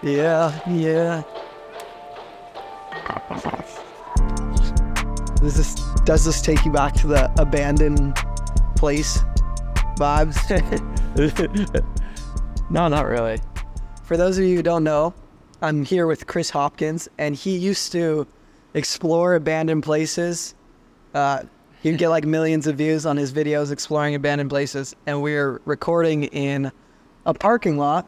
Yeah, yeah. Does this take you back to the abandoned place vibes? No, not really. For those of you who don't know, I'm here with Chris Hopkins, and he used to explore abandoned places. He'd get like millions of views on his videos exploring abandoned places, and we're recording in a parking lot.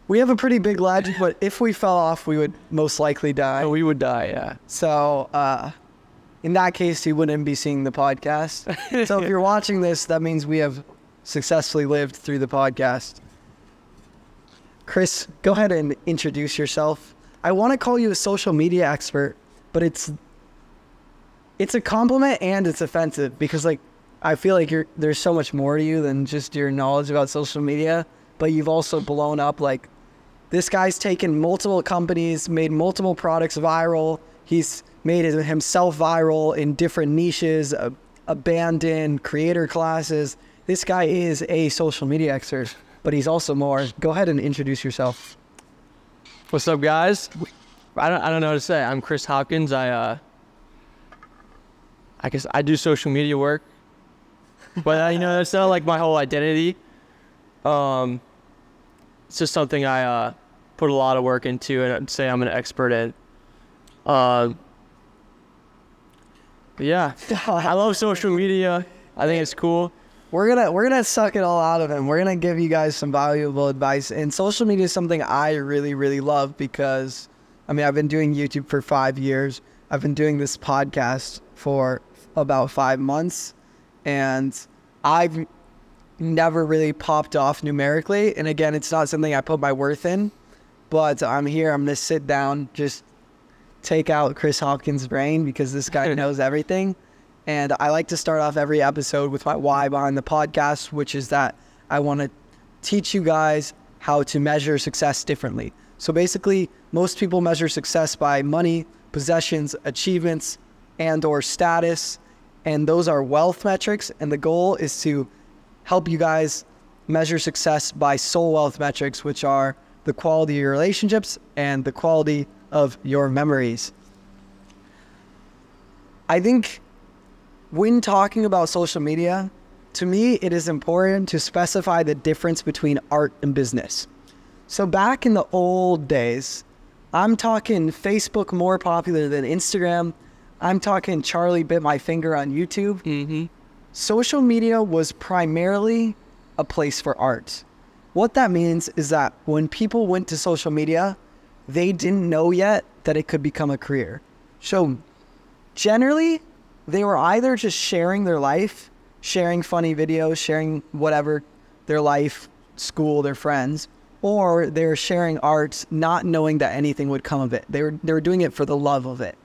We have a pretty big ledge, but if we fell off, we would most likely die. Oh, we would die, yeah. So, in that case, you wouldn't be seeing the podcast. So if you're watching this, that means we have successfully lived through the podcast. Chris, go ahead and introduce yourself. I want to call you a social media expert, but it's a compliment and it's offensive because like I feel like there's so much more to you than just your knowledge about social media, but you've also blown up. Like, this guy's taken multiple companies, made multiple products viral. He's made himself viral in different niches, abandoned creator classes. This guy is a social media expert, but he's also more. Go ahead and introduce yourself. What's up, guys? I don't know what to say. I'm Chris Hopkins. I guess I do social media work, but that's not like my whole identity. It's just something I put a lot of work into, and I'd say I'm an expert in. But yeah, I love social media. I think it's cool. We're gonna suck it all out of him. We're gonna give you guys some valuable advice. And social media is something I really, really love because, I mean, I've been doing YouTube for 5 years. I've been doing this podcast for about 5 months, and I've never really popped off numerically. And again, it's not something I put my worth in, but I'm here. I'm gonna sit down, just take out Chris Hopkins' brain because this guy knows everything. And I like to start off every episode with my why behind the podcast, which is that I want to teach you guys how to measure success differently. So basically, most people measure success by money, possessions, achievements, and or status. And those are wealth metrics. And the goal is to help you guys measure success by soul wealth metrics, which are the quality of your relationships and the quality of your memories. I think when talking about social media, to me, it is important to specify the difference between art and business. So back in the old days, I'm talking Facebook more popular than Instagram. I'm talking Charlie Bit My Finger on YouTube. Mm-hmm. Social media was primarily a place for art. What that means is that when people went to social media, they didn't know yet that it could become a career. So generally, they were either just sharing their life, sharing funny videos, sharing whatever, their life, school, their friends, or they were sharing art, not knowing that anything would come of it. They were doing it for the love of it.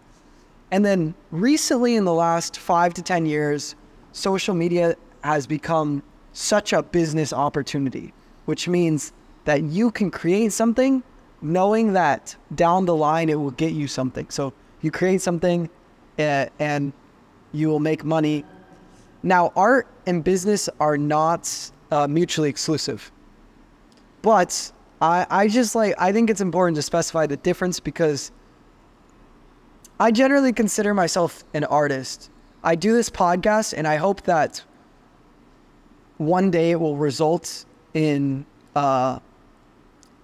And then recently, in the last 5 to 10 years, social media has become such a business opportunity, which means that you can create something knowing that down the line it will get you something. So you create something and you will make money. Now, art and business are not mutually exclusive. But I think it's important to specify the difference because I generally consider myself an artist. I do this podcast and I hope that one day it will result in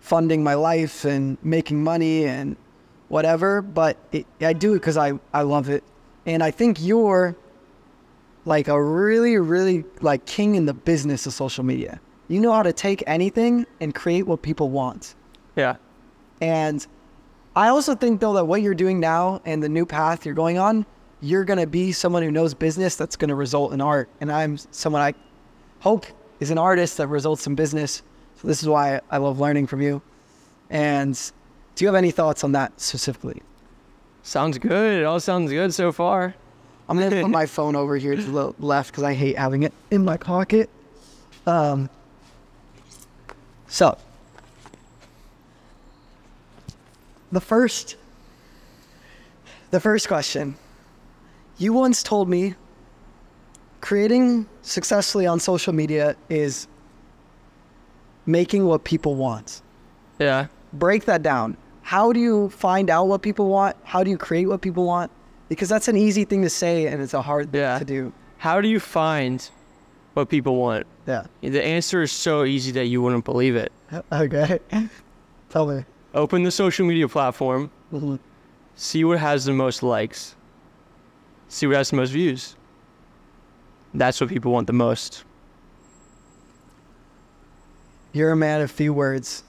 funding my life and making money and whatever, but I do it because I love it. And I think you're like a really, really like king in the business of social media. You know how to take anything and create what people want. Yeah. And I also think though that what you're doing now and the new path you're going on, you're going to be someone who knows business that's going to result in art. And I'm someone I hope is an artist that results in business. So this is why I love learning from you. And do you have any thoughts on that specifically? Sounds good. It all sounds good so far. I'm going to put my phone over here to the left because I hate having it in my pocket. So, the first question. You once told me creating successfully on social media is making what people want. Yeah. break that down. How do you find out what people want? How do you create what people want? Because that's an easy thing to say and it's a hard thing to do. How do you find what people want? Yeah. The answer is so easy that you wouldn't believe it. Okay. Tell me. Open the social media platform. Mm-hmm. See what has the most likes. See what has the most views. That's what people want the most. You're a man of few words.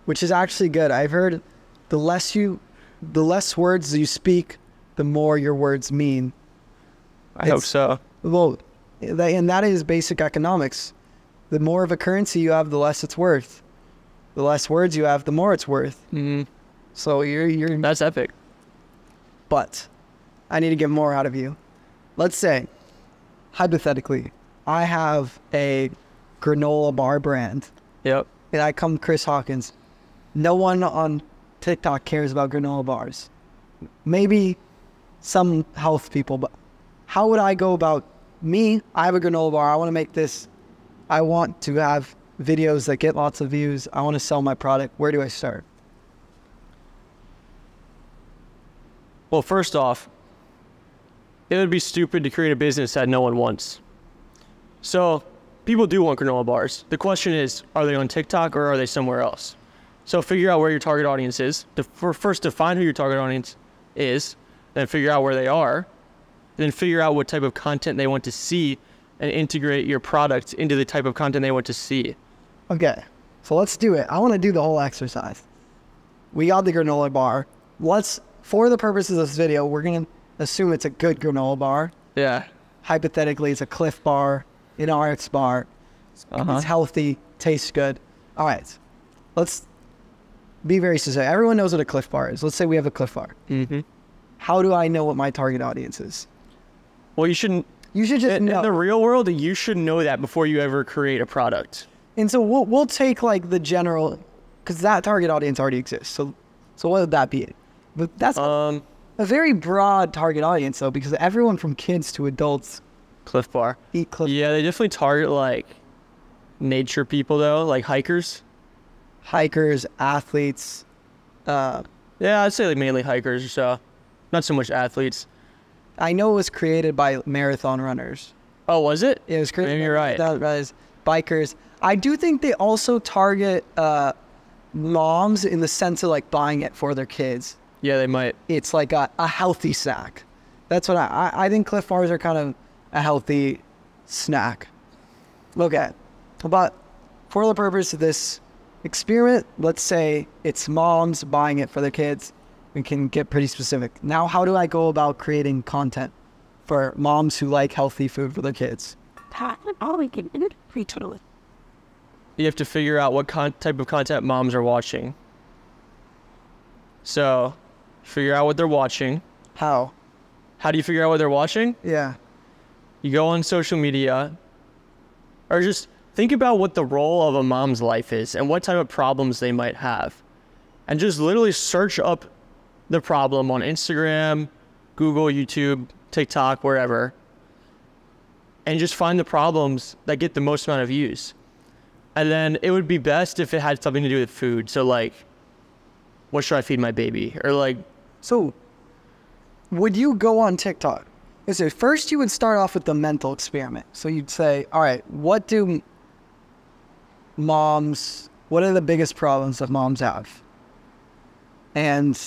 Which is actually good. I've heard the less words you speak, the more your words mean. I hope so. Well, and that is basic economics. The more of a currency you have, the less it's worth. The less words you have, the more it's worth. Mm-hmm. So you're. That's epic. But I need to get more out of you. Let's say, hypothetically, I have a granola bar brand. Yep. And I come Chris Hawkins. No one on TikTok cares about granola bars. Maybe some health people, but how would I go about me? I have a granola bar. I want to make this. I want to have videos that get lots of views. I want to sell my product. Where do I start? Well, first off, it would be stupid to create a business that no one wants. So people do want granola bars. The question is, are they on TikTok or are they somewhere else? So figure out where your target audience is. First define who your target audience is, then figure out where they are, then figure out what type of content they want to see and integrate your product into the type of content they want to see. Okay, so let's do it. I want to do the whole exercise. We got the granola bar. For the purposes of this video, we're going to assume it's a good granola bar. Yeah. Hypothetically, it's a Cliff bar, an RX bar. It's healthy, tastes good. All right, let's be very specific. Everyone knows what a Cliff bar is. Let's say we have a Cliff bar. Mm-hmm. How do I know what my target audience is? Well, you should just know. In the real world, you should know that before you ever create a product. And so we'll take like the general, because that target audience already exists. So what would that be? But that's a very broad target audience, though, because everyone from kids to adults Cliff bar. eat Cliff. Yeah, they definitely target like nature people though, like hikers. Hikers, athletes. Yeah, I'd say like mainly hikers or so. Not so much athletes. I know it was created by marathon runners. Oh, was it? It was created. Maybe you're right. Bikers. I do think they also target moms in the sense of like buying it for their kids. Yeah, they might. It's like a healthy snack. That's what I think Cliff bars are kind of a healthy snack. Okay. But for the purpose of this experiment, let's say it's moms buying it for their kids. We can get pretty specific. Now, how do I go about creating content for moms who like healthy food for their kids? You have to figure out what type of content moms are watching. So, figure out what they're watching. How? How do you figure out what they're watching? Yeah. You go on social media, or just think about what the role of a mom's life is and what type of problems they might have. And just literally search up the problem on Instagram, Google, YouTube, TikTok, wherever. And just find the problems that get the most amount of views. And then it would be best if it had something to do with food. So like, what should I feed my baby? Or like... So, would you go on TikTok? So first you would start off with the mental experiment. So you'd say, all right, what are the biggest problems that moms have? And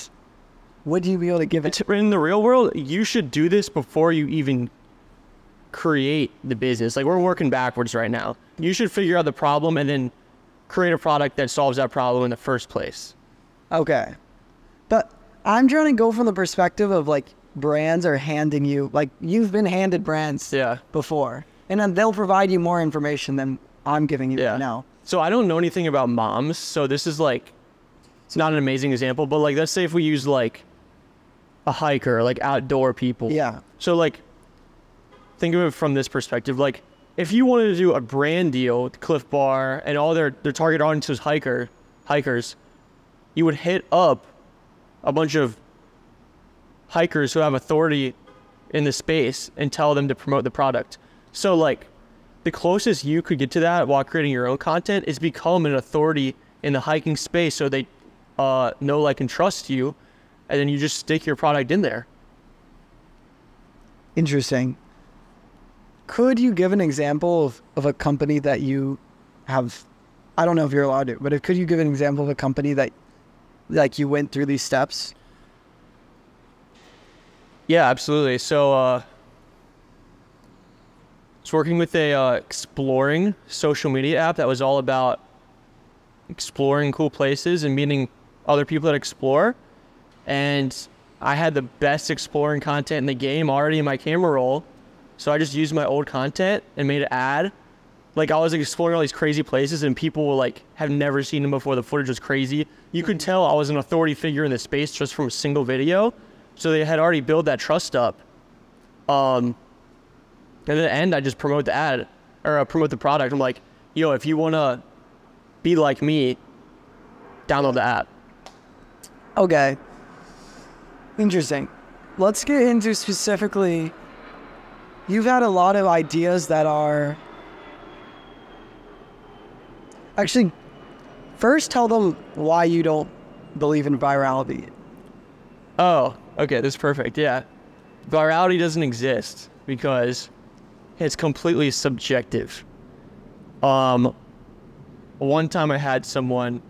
would you be able to give it? In the real world, you should do this before you even create the business. Like we're working backwards right now. You should figure out the problem and then create a product that solves that problem in the first place. Okay. But I'm trying to go from the perspective of like brands are handing you, like you've been handed brands before. And then they'll provide you more information than I'm giving you right now. So I don't know anything about moms. So this is like, it's not an amazing example, but like, let's say if we use like a hiker, like outdoor people. Yeah. So like, think of it from this perspective. Like if you wanted to do a brand deal with Cliff Bar and all their target audience was hikers, you would hit up a bunch of hikers who have authority in the space and tell them to promote the product. So like the closest you could get to that while creating your own content is become an authority in the hiking space so they know, like, and trust you, and then you just stick your product in there. Interesting. Could you give an example of a company that you have, I don't know if you're allowed to, but could you give an example of a company that, like, you went through these steps? Yeah, absolutely. So, I was working with a exploring social media app that was all about exploring cool places and meeting other people that explore. And I had the best exploring content in the game already in my camera roll. So I just used my old content and made an ad. Like, I was exploring all these crazy places and people will, like, have never seen them before. The footage was crazy. You could tell I was an authority figure in the space just from a single video. So they had already built that trust up. And at the end, I just promote the ad or promote the product. I'm like, yo, if you want to be like me, download the app. Okay. Interesting. Let's get into specifically, you've had a lot of ideas that are, actually, first tell them why you don't believe in virality. Oh, okay, this is perfect, yeah. Virality doesn't exist because it's completely subjective. One time I had someone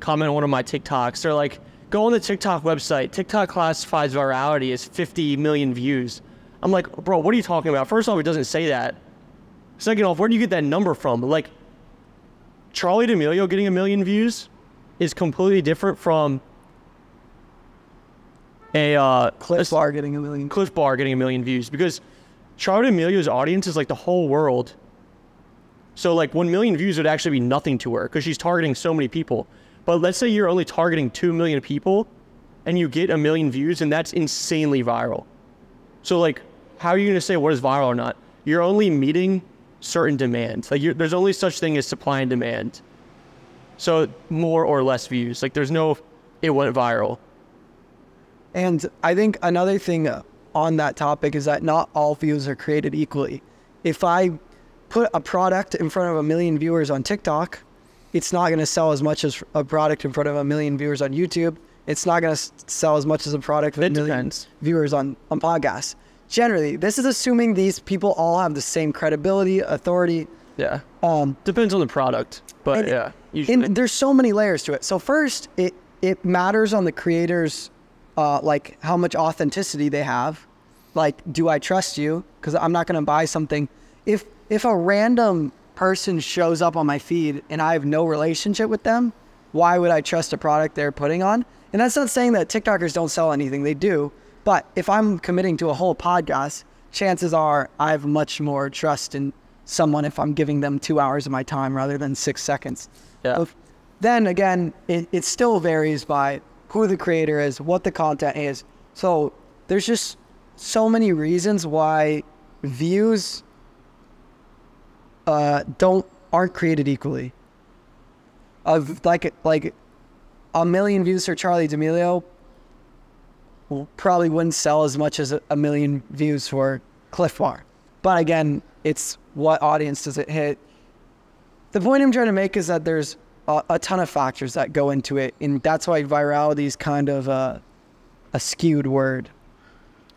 comment on one of my TikToks. They're like, go on the TikTok website. TikTok classifies virality as 50 million views. I'm like, bro, what are you talking about? First off, it doesn't say that. Second off, where do you get that number from? Like, Charlie D'Amelio getting 1 million views is completely different from a Cliff Bar getting 1 million. Cliff Bar getting 1 million views, because Charlie D'Amelio's audience is like the whole world. So like 1 million views would actually be nothing to her because she's targeting so many people. But let's say you're only targeting 2 million people and you get 1 million views, and that's insanely viral. So like, how are you going to say what is viral or not? You're only meeting certain demands. Like, there's only such thing as supply and demand. So more or less views. Like, there's no, it went viral. And I think another thing on that topic is that not all views are created equally. If I put a product in front of 1 million viewers on TikTok, it's not going to sell as much as a product in front of 1 million viewers on YouTube. It's not going to sell as much as a product with 1 million viewers on podcasts. Generally, this is assuming these people all have the same credibility, authority. Yeah. Depends on the product, but yeah. Usually. And there's so many layers to it. So first, it matters on the creators, like how much authenticity they have. Like, do I trust you? Because I'm not going to buy something. If a random person shows up on my feed and I have no relationship with them, why would I trust a product they're putting on? And that's not saying that TikTokers don't sell anything. They do. But if I'm committing to a whole podcast, chances are I have much more trust in someone if I'm giving them 2 hours of my time rather than 6 seconds. Yeah. So then again, it still varies by who the creator is, what the content is. So there's just so many reasons why views aren't created equally. Of like 1 million views for Charlie D'Amelio probably wouldn't sell as much as 1 million views for Cliff Bar. But again, it's what audience does it hit. The point I'm trying to make is that there's a ton of factors that go into it, and that's why virality is kind of a skewed word.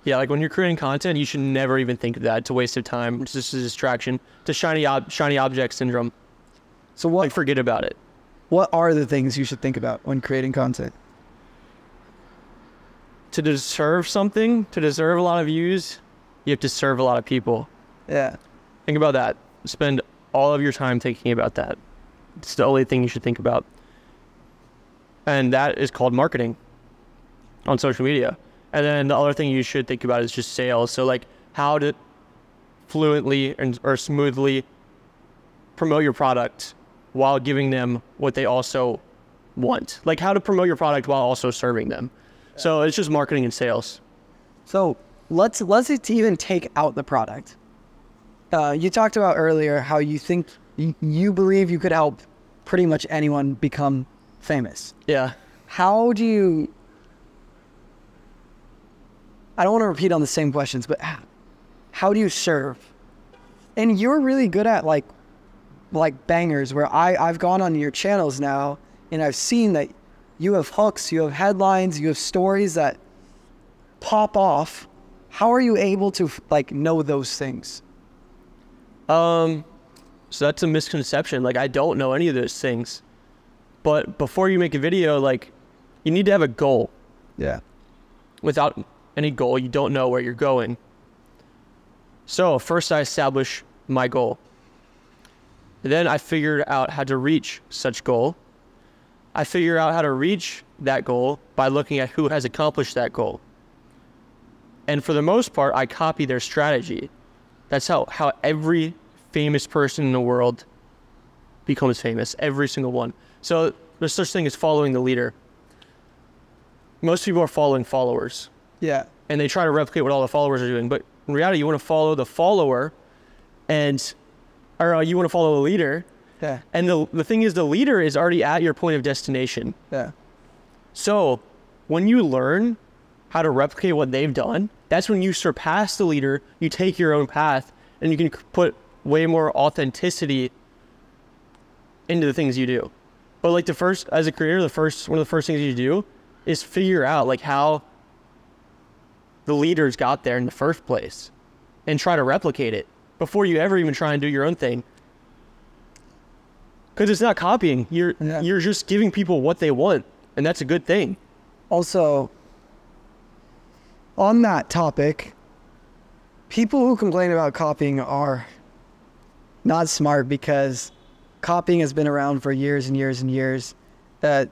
Yeah, like when you're creating content, you should never even think of that. It's a waste of time. It's just a distraction. It's a shiny object syndrome. So what? Like, forget about it. What are the things you should think about when creating content? To deserve something, to deserve a lot of views, you have to serve a lot of people. Yeah. Think about that. Spend all of your time thinking about that. It's the only thing you should think about. And that is called marketing on social media. And then the other thing you should think about is just sales. So like how to fluently or smoothly promote your product while giving them what they also want. Like how to promote your product while also serving them. So it's just marketing and sales. So let's even take out the product. You talked about earlier how you think you believe you could help pretty much anyone become famous. Yeah. How do you, I don't want to repeat on the same questions, but how do you serve? And you're really good at like bangers where I've gone on your channels now and I've seen that you have hooks, you have headlines, you have stories that pop off. How are you able to like know those things? So that's a misconception. Like, I don't know any of those things. But before you make a video, like, you need to have a goal. Yeah. Without any goal, you don't know where you're going. So first I establish my goal. Then I figured out how to reach such goal. I figure out how to reach that goal by looking at who has accomplished that goal. And for the most part, I copy their strategy. That's how every famous person in the world becomes famous, every single one. So there's such thing as following the leader. Most people are following followers. Yeah. And they try to replicate what all the followers are doing. But in reality, you want to follow the follower or you want to follow the leader. Yeah. And the thing is, the leader is already at your point of destination. Yeah. So when you learn how to replicate what they've done, that's when you surpass the leader, you take your own path, and you can put way more authenticity into the things you do. But like as a creator, one of the first things you do is figure out like how the leaders got there in the first place and try to replicate it before you ever even try and do your own thing. Because it's not copying. You're just giving people what they want, and that's a good thing. Also, on that topic, people who complain about copying are not smart, because copying has been around for years and years and years. But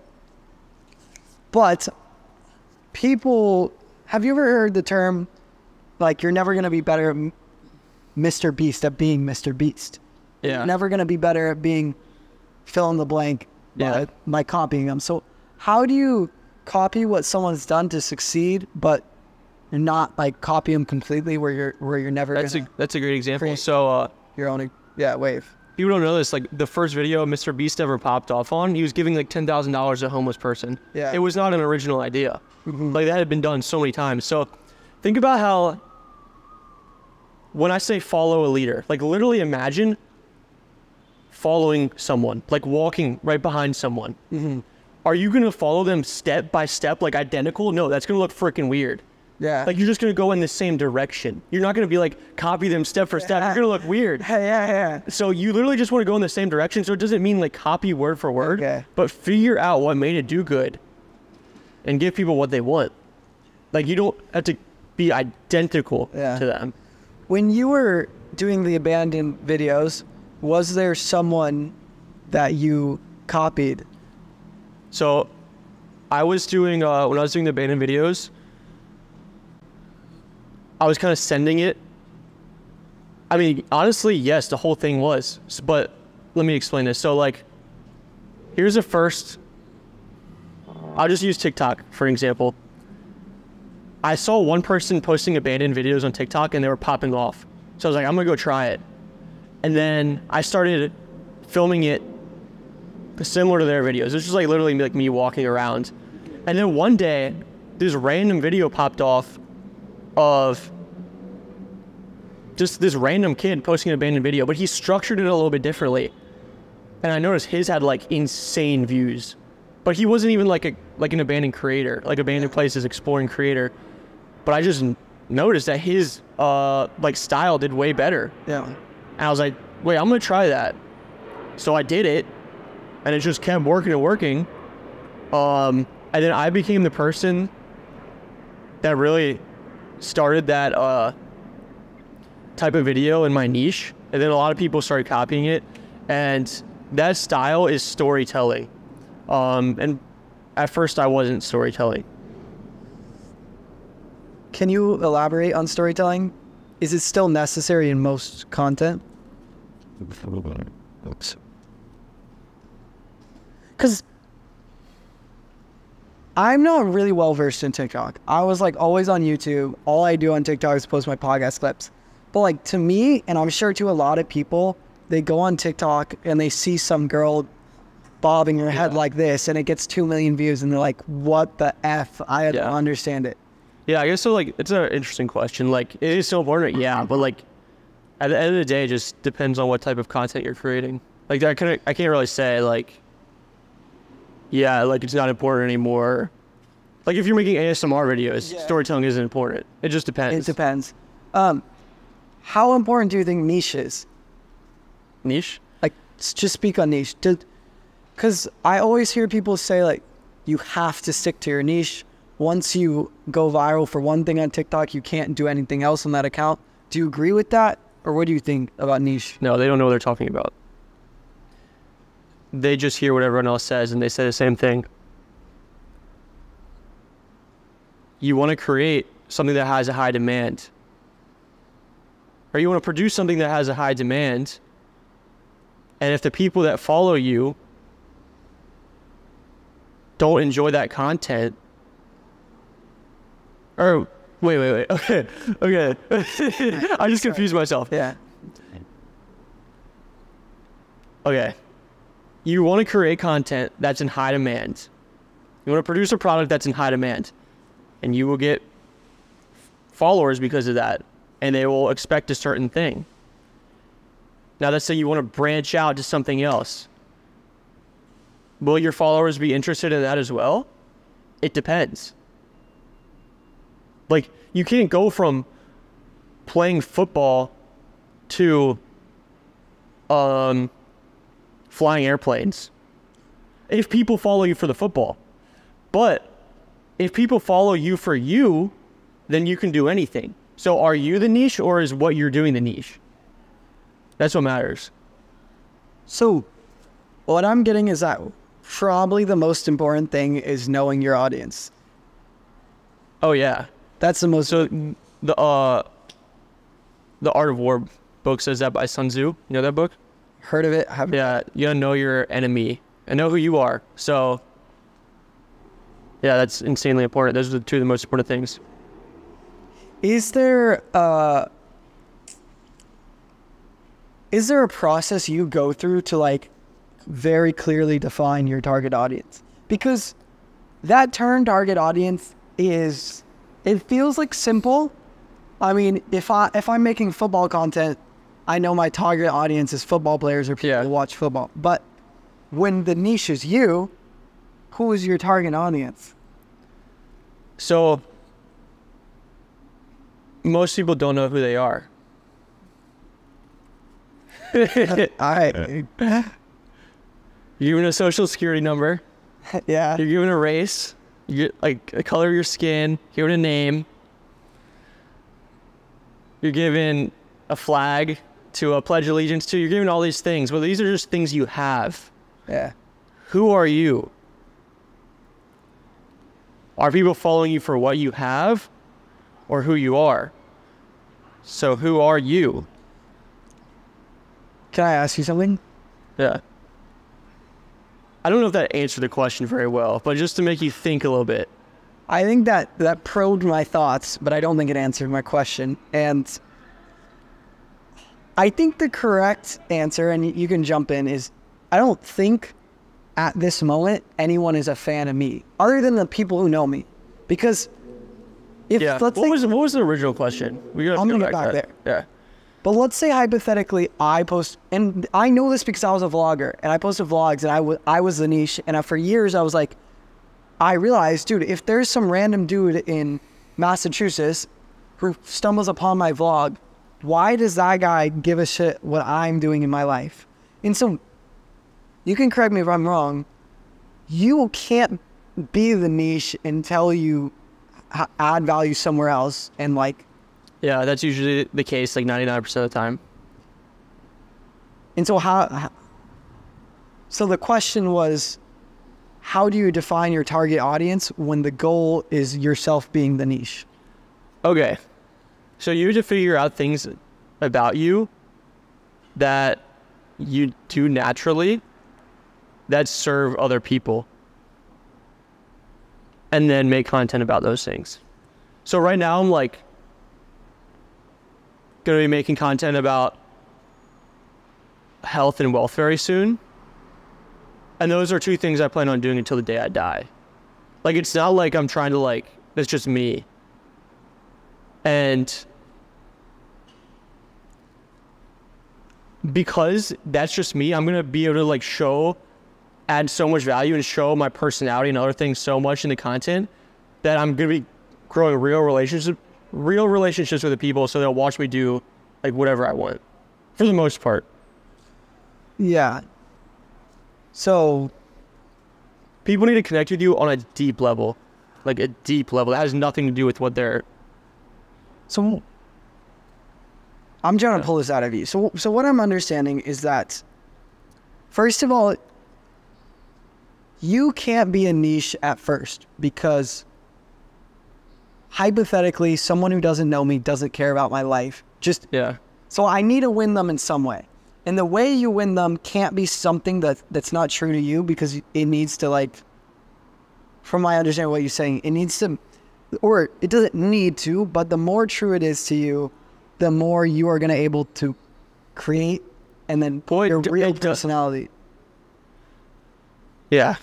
people, have you ever heard the term, like, you're never going to be better at Mr. Beast at being Mr. Beast? Yeah. You're never going to be better at being fill in the blank by copying them. So how do you copy what someone's done to succeed, but not like copy them completely where you're never That's a great example. create So your own wave. people don't know this. Like the first video Mr. Beast ever popped off on, he was giving like $10,000 to a homeless person. Yeah. It was not an original idea. Like that had been done so many times. So think about how when I say follow a leader, like literally imagine following someone, like walking right behind someone. Are you going to follow them step by step, like identical? No, that's going to look freaking weird. Yeah. Like you're just going to go in the same direction. You're not going to be like, copy them step for step. You're going to look weird. Yeah. So you literally just want to go in the same direction. So it doesn't mean like copy word for word, Okay. but figure out what made it do good and give people what they want. Like you don't have to be identical to them. When you were doing the abandoned videos, was there someone that you copied? So I was doing, when I was doing the abandoned videos, I was kind of sending it. I mean, honestly, yes, the whole thing was, but let me explain this. So like, here's a first, I'll just use TikTok for an example. I saw one person posting abandoned videos on TikTok and they were popping off. So I was like, I'm gonna go try it. And then I started filming it similar to their videos. It was just like literally like me walking around. And then one day, this random video popped off of just this random kid posting an abandoned video, but he structured it a little bit differently. And I noticed his had like insane views, but he wasn't even like an abandoned creator, like abandoned places exploring creator. But I just noticed that his like style did way better. Yeah. And I was like, wait, I'm gonna try that. So I did it, and it just kept working and working. And then I became the person that really started that type of video in my niche. And then a lot of people started copying it. And that style is storytelling. And at first I wasn't storytelling. Can you elaborate on storytelling? Is it still necessary in most content? Because I'm not really well versed in TikTok. I was like always on YouTube. All I do on TikTok is post my podcast clips. But like to me, and I'm sure to a lot of people, they go on TikTok and they see some girl bobbing her head like this and it gets 2 million views and they're like, what the F? I don't understand it. Yeah, I guess so. Like, it's an interesting question. Like, it is so important, yeah, but like, at the end of the day, it just depends on what type of content you're creating. Like, I can't really say like, yeah, like it's not important anymore. Like if you're making ASMR videos, Yeah. storytelling isn't important. It just depends. It depends. How important do you think niche is? Niche? Like, just speak on niche. Because I always hear people say, like, you have to stick to your niche. Once you go viral for one thing on TikTok, you can't do anything else on that account. Do you agree with that? Or what do you think about niche? No, they don't know what they're talking about. They just hear what everyone else says and they say the same thing. You want to create something that has a high demand. Or you want to produce something that has a high demand. And if the people that follow you don't enjoy that content, or wait. Okay. I just confused myself. Yeah. Okay. You want to create content that's in high demand. You want to produce a product that's in high demand. And you will get followers because of that. And they will expect a certain thing. Now let's say you want to branch out to something else. Will your followers be interested in that as well? It depends. Like, you can't go from playing football to flying airplanes if people follow you for the football. But if people follow you for you, then you can do anything. So are you the niche or is what you're doing the niche? That's what matters. So what I'm getting is that probably the most important thing is knowing your audience. Oh yeah. That's the most. So the Art of War book says that by Sun Tzu. You know that book? Heard of it? Yeah, you gotta know your enemy and know who you are. So yeah, that's insanely important. Those are the two of the most important things. Is there a process you go through to like very clearly define your target audience? Because that term target audience it feels like simple. I mean, if I'm making football content, I know my target audience is football players or people who watch football. But when the niche is you, who is your target audience? So most people don't know who they are. All right. You're given a social security number. Yeah. You're given a race. You get like the color of your skin. You're given a name. You're given a flag to pledge allegiance to. You're given all these things. Well, these are just things you have. Yeah. Who are you? Are people following you for what you have or who you are? So who are you? Can I ask you something? Yeah. I don't know if that answered the question very well, but just to make you think a little bit. I think that probed my thoughts, but I don't think it answered my question. And I think the correct answer, and you can jump in, is I don't think at this moment anyone is a fan of me, other than the people who know me. Because if What was the original question? I'm gonna get back there. Yeah. But let's say hypothetically I post, and I know this because I was a vlogger, and I posted vlogs, and I was the niche, and for years I was like, I realized, dude, if there's some random dude in Massachusetts who stumbles upon my vlog, why does that guy give a shit what I'm doing in my life? And so, you can correct me if I'm wrong, you can't be the niche until you add value somewhere else, and like, Yeah, that's usually the case, like 99% of the time. and so so the question was, how do you define your target audience when the goal is yourself being the niche? Okay. So you have to figure out things about you that you do naturally that serve other people. And then make content about those things. So right now I'm like going to be making content about health and wealth very soon. And those are two things I plan on doing until the day I die. Like, it's not like I'm trying to like, that's just me. And because that's just me, I'm going to be able to like show add so much value and show my personality and other things so much in the content that I'm going to be growing real relationships with the people, so they'll watch me do like whatever I want for the most part. Yeah. So people need to connect with you on a deep level, like a deep level that has nothing to do with what they're. So I'm trying to pull this out of you. So what I'm understanding is that, first of all, you can't be a niche at first because hypothetically, someone who doesn't know me doesn't care about my life. So I need to win them in some way. And the way you win them can't be something that's not true to you, because it needs to, like, from my understanding of what you're saying, it needs to, or it doesn't need to, but the more true it is to you, the more you are going to able to create and then your real personality. Yeah.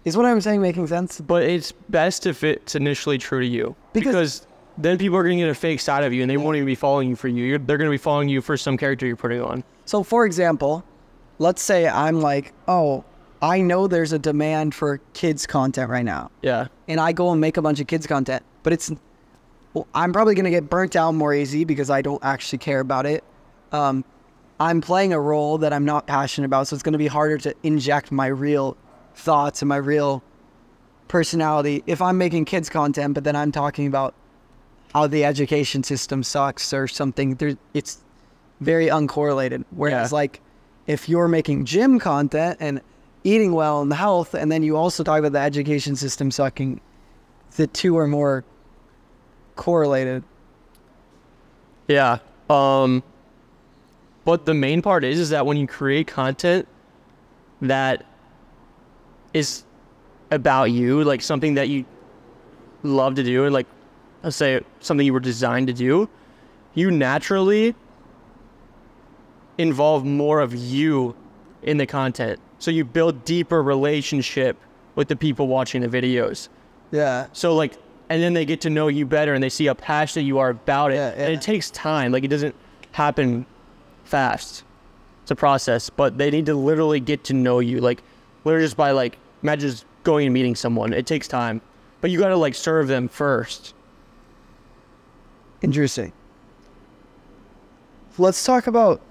Is what I'm saying making sense? But it's best if it's initially true to you. Because then people are going to get a fake side of you and they won't even be following you for you. They're going to be following you for some character you're putting on. So, for example, let's say I'm like, oh, I know there's a demand for kids content right now. Yeah. And I go and make a bunch of kids content. But I'm probably going to get burnt out more easy because I don't actually care about it. I'm playing a role that I'm not passionate about, so it's going to be harder to inject my real thoughts and my real personality if I'm making kids content, but then I'm talking about how the education system sucks or something. It's very uncorrelated. Whereas like if you're making gym content and eating well and health, and then you also talk about the education system sucking, the two are more correlated. Yeah. But the main part is that when you create content that is about you, like something that you love to do, and like, let's say something you were designed to do, you naturally involve more of you in the content. So you build deeper relationship with the people watching the videos. Yeah. So like, and then they get to know you better and they see how passionate you are about it. Yeah. And it takes time. Like, it doesn't happen fast. It's a process, but they need to literally get to know you. Like, literally just by like, imagine just going and meeting someone. It takes time, but you got to like serve them first. Interesting. Let's talk about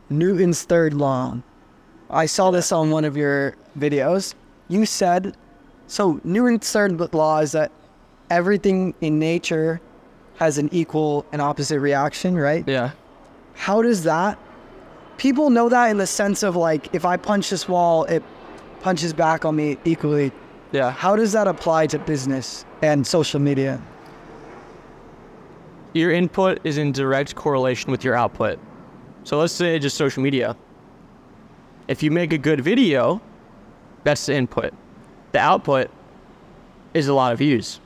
Newton's third law. I saw this on one of your videos. You said, so Newton's third law is that everything in nature has an equal and opposite reaction, right? Yeah. How does that, people know that in the sense of like, if I punch this wall, it punches back on me equally. Yeah. How does that apply to business and social media? Your input is in direct correlation with your output. So let's say just social media. If you make a good video, that's the input. The output is a lot of views.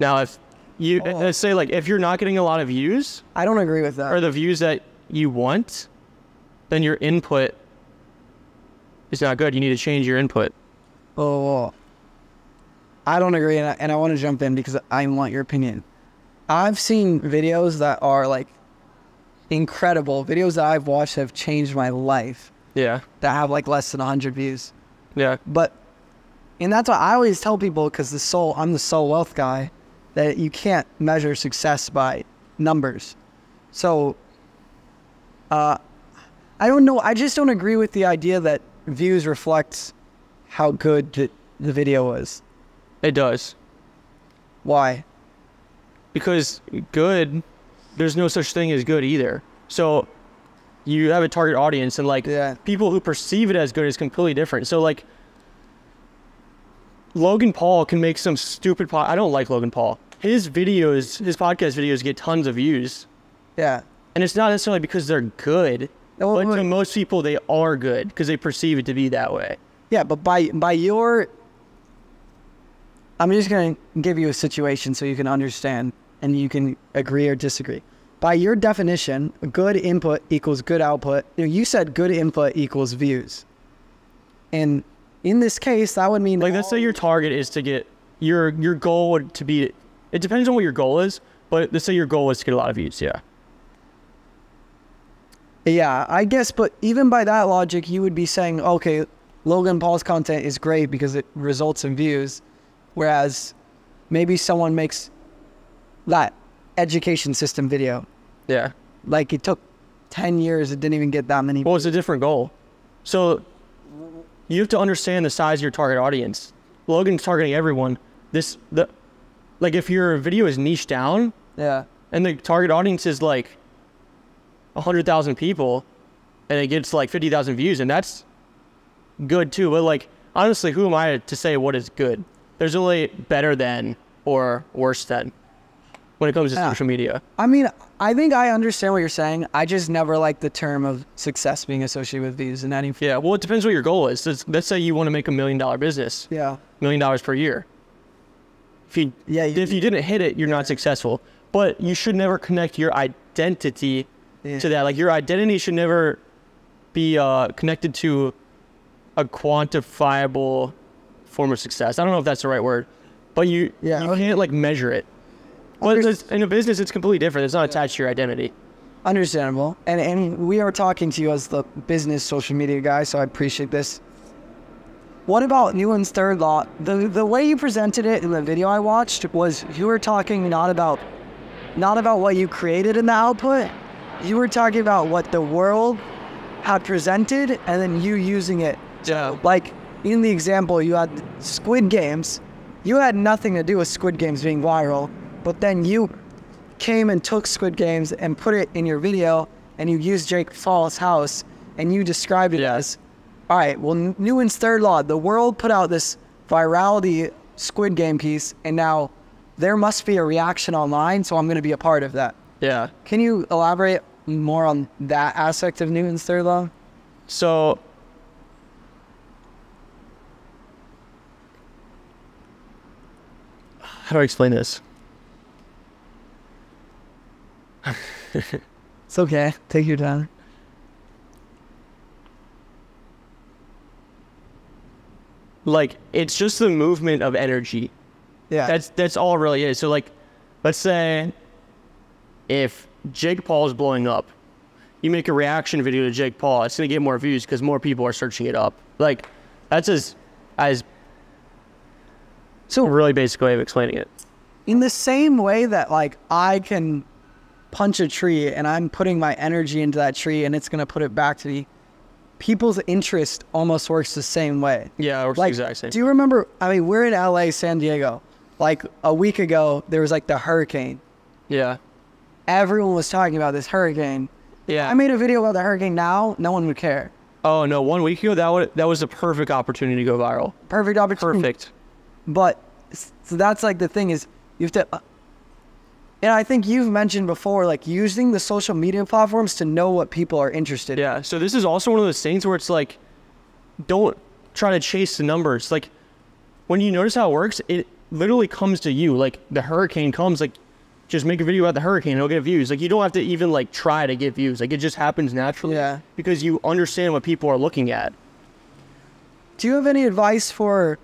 Now, if you, let's say like, if you're not getting a lot of views, I don't agree with that. or the views that you want, then your input is not good. You need to change your input. Oh, I don't agree, and I want to jump in because I want your opinion. I've seen videos that are like incredible. Videos that I've watched have changed my life. Yeah. That have like less than 100 views. Yeah. But, and that's what I always tell people, because I'm the soul wealth guy, that you can't measure success by numbers. So, I don't know. I just don't agree with the idea that views reflect how good the video was. It does. Why? Because good, there's no such thing as good either. So you have a target audience, and like people who perceive it as good is completely different. So like Logan Paul can make some stupid I don't like Logan Paul. His videos, his podcast videos get tons of views. Yeah. And it's not necessarily because they're good, but to most people they are good because they perceive it to be that way. Yeah, but by your, I'm just going to give you a situation so you can understand and you can agree or disagree. By your definition, good input equals good output. You said good input equals views. And in this case, that would mean... Like, let's say your target is to get... Your goal would to be... It depends on what your goal is, but let's say your goal is to get a lot of views, yeah. Yeah, I guess, but even by that logic, you would be saying, okay, Logan Paul's content is great because it results in views, whereas maybe someone makes that education system video. Yeah. Like it took 10 years, it didn't even get that many. Well, it's a different goal. So you have to understand the size of your target audience. Logan's targeting everyone. Like if your video is niche down, Yeah. and the target audience is like 100,000 people, and it gets like 50,000 views, and that's good too. But like honestly, who am I to say what is good? There's only better than or worse than when it comes to social media. I mean, I think I understand what you're saying. I just never like the term of success being associated with views in any. Yeah, well, it depends what your goal is. Let's say you want to make $1 million business. Yeah. $1 million per year. If you didn't hit it, you're not successful. But you should never connect your identity to that. Like your identity should never be connected to a quantifiable form of success. I don't know if that's the right word, but you can't like measure it. Well, in a business, it's completely different. It's not attached to your identity. Understandable. And we are talking to you as the business social media guy, so I appreciate this. What about Newland's third law? The way you presented it in the video I watched was you were talking not about what you created in the output. You were talking about what the world had presented and then you using it. Yeah. Like in the example, you had Squid Games. You had nothing to do with Squid Games being viral, but then you came and took Squid Games and put it in your video and you used Jake Paul's house and you described it as, all right, well, Newland's third law, the world put out this virality Squid Game piece and now there must be a reaction online, so I'm going to be a part of that. Yeah. Can you elaborate more on that aspect of Newton's third law? So, how do I explain this? It's okay. Take your time. Like, it's just the movement of energy. Yeah. That's all it really is. So, like, let's say if Jake Paul is blowing up, you make a reaction video to Jake Paul, it's going to get more views because more people are searching it up. Like, that's as so really basic way of explaining it. In the same way that, like, I can punch a tree and I'm putting my energy into that tree and it's going to put it back to me, people's interest almost works the same way. Yeah, it works Like, the exact same. do you remember, I mean, we're in LA, San Diego. Like, a week ago, there was, like, the hurricane. Yeah. Everyone was talking about this hurricane. Yeah. I made a video about the hurricane now, no one would care. Oh, no, 1 week ago, that was the perfect opportunity to go viral. Perfect opportunity. Perfect. But, so that's, like, the thing is, you have to, and I think you've mentioned before, like, using the social media platforms to know what people are interested in. Yeah, so this is also one of those things where it's like, don't try to chase the numbers. Like, when you notice how it works, it literally comes to you. Like, the hurricane comes, like, just make a video about the hurricane, it'll get views. Like, you don't have to even, like, try to get views. Like, it just happens naturally. Yeah. Because you understand what people are looking at. Do you have any advice for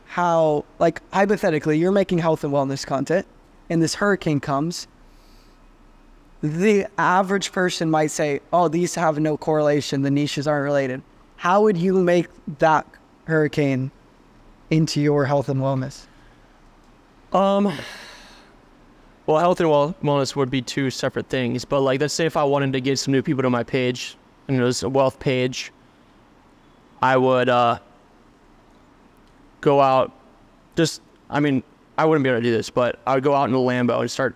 how, like, hypothetically, you're making health and wellness content, and this hurricane comes, the average person might say, oh, these have no correlation, the niches aren't related. How would you make that hurricane into your health and wellness? Well, health and wellness would be two separate things. But, like, let's say if I wanted to get some new people to my page, and it was a wealth page, I would go out, I wouldn't be able to do this, but I would go out in a Lambo and start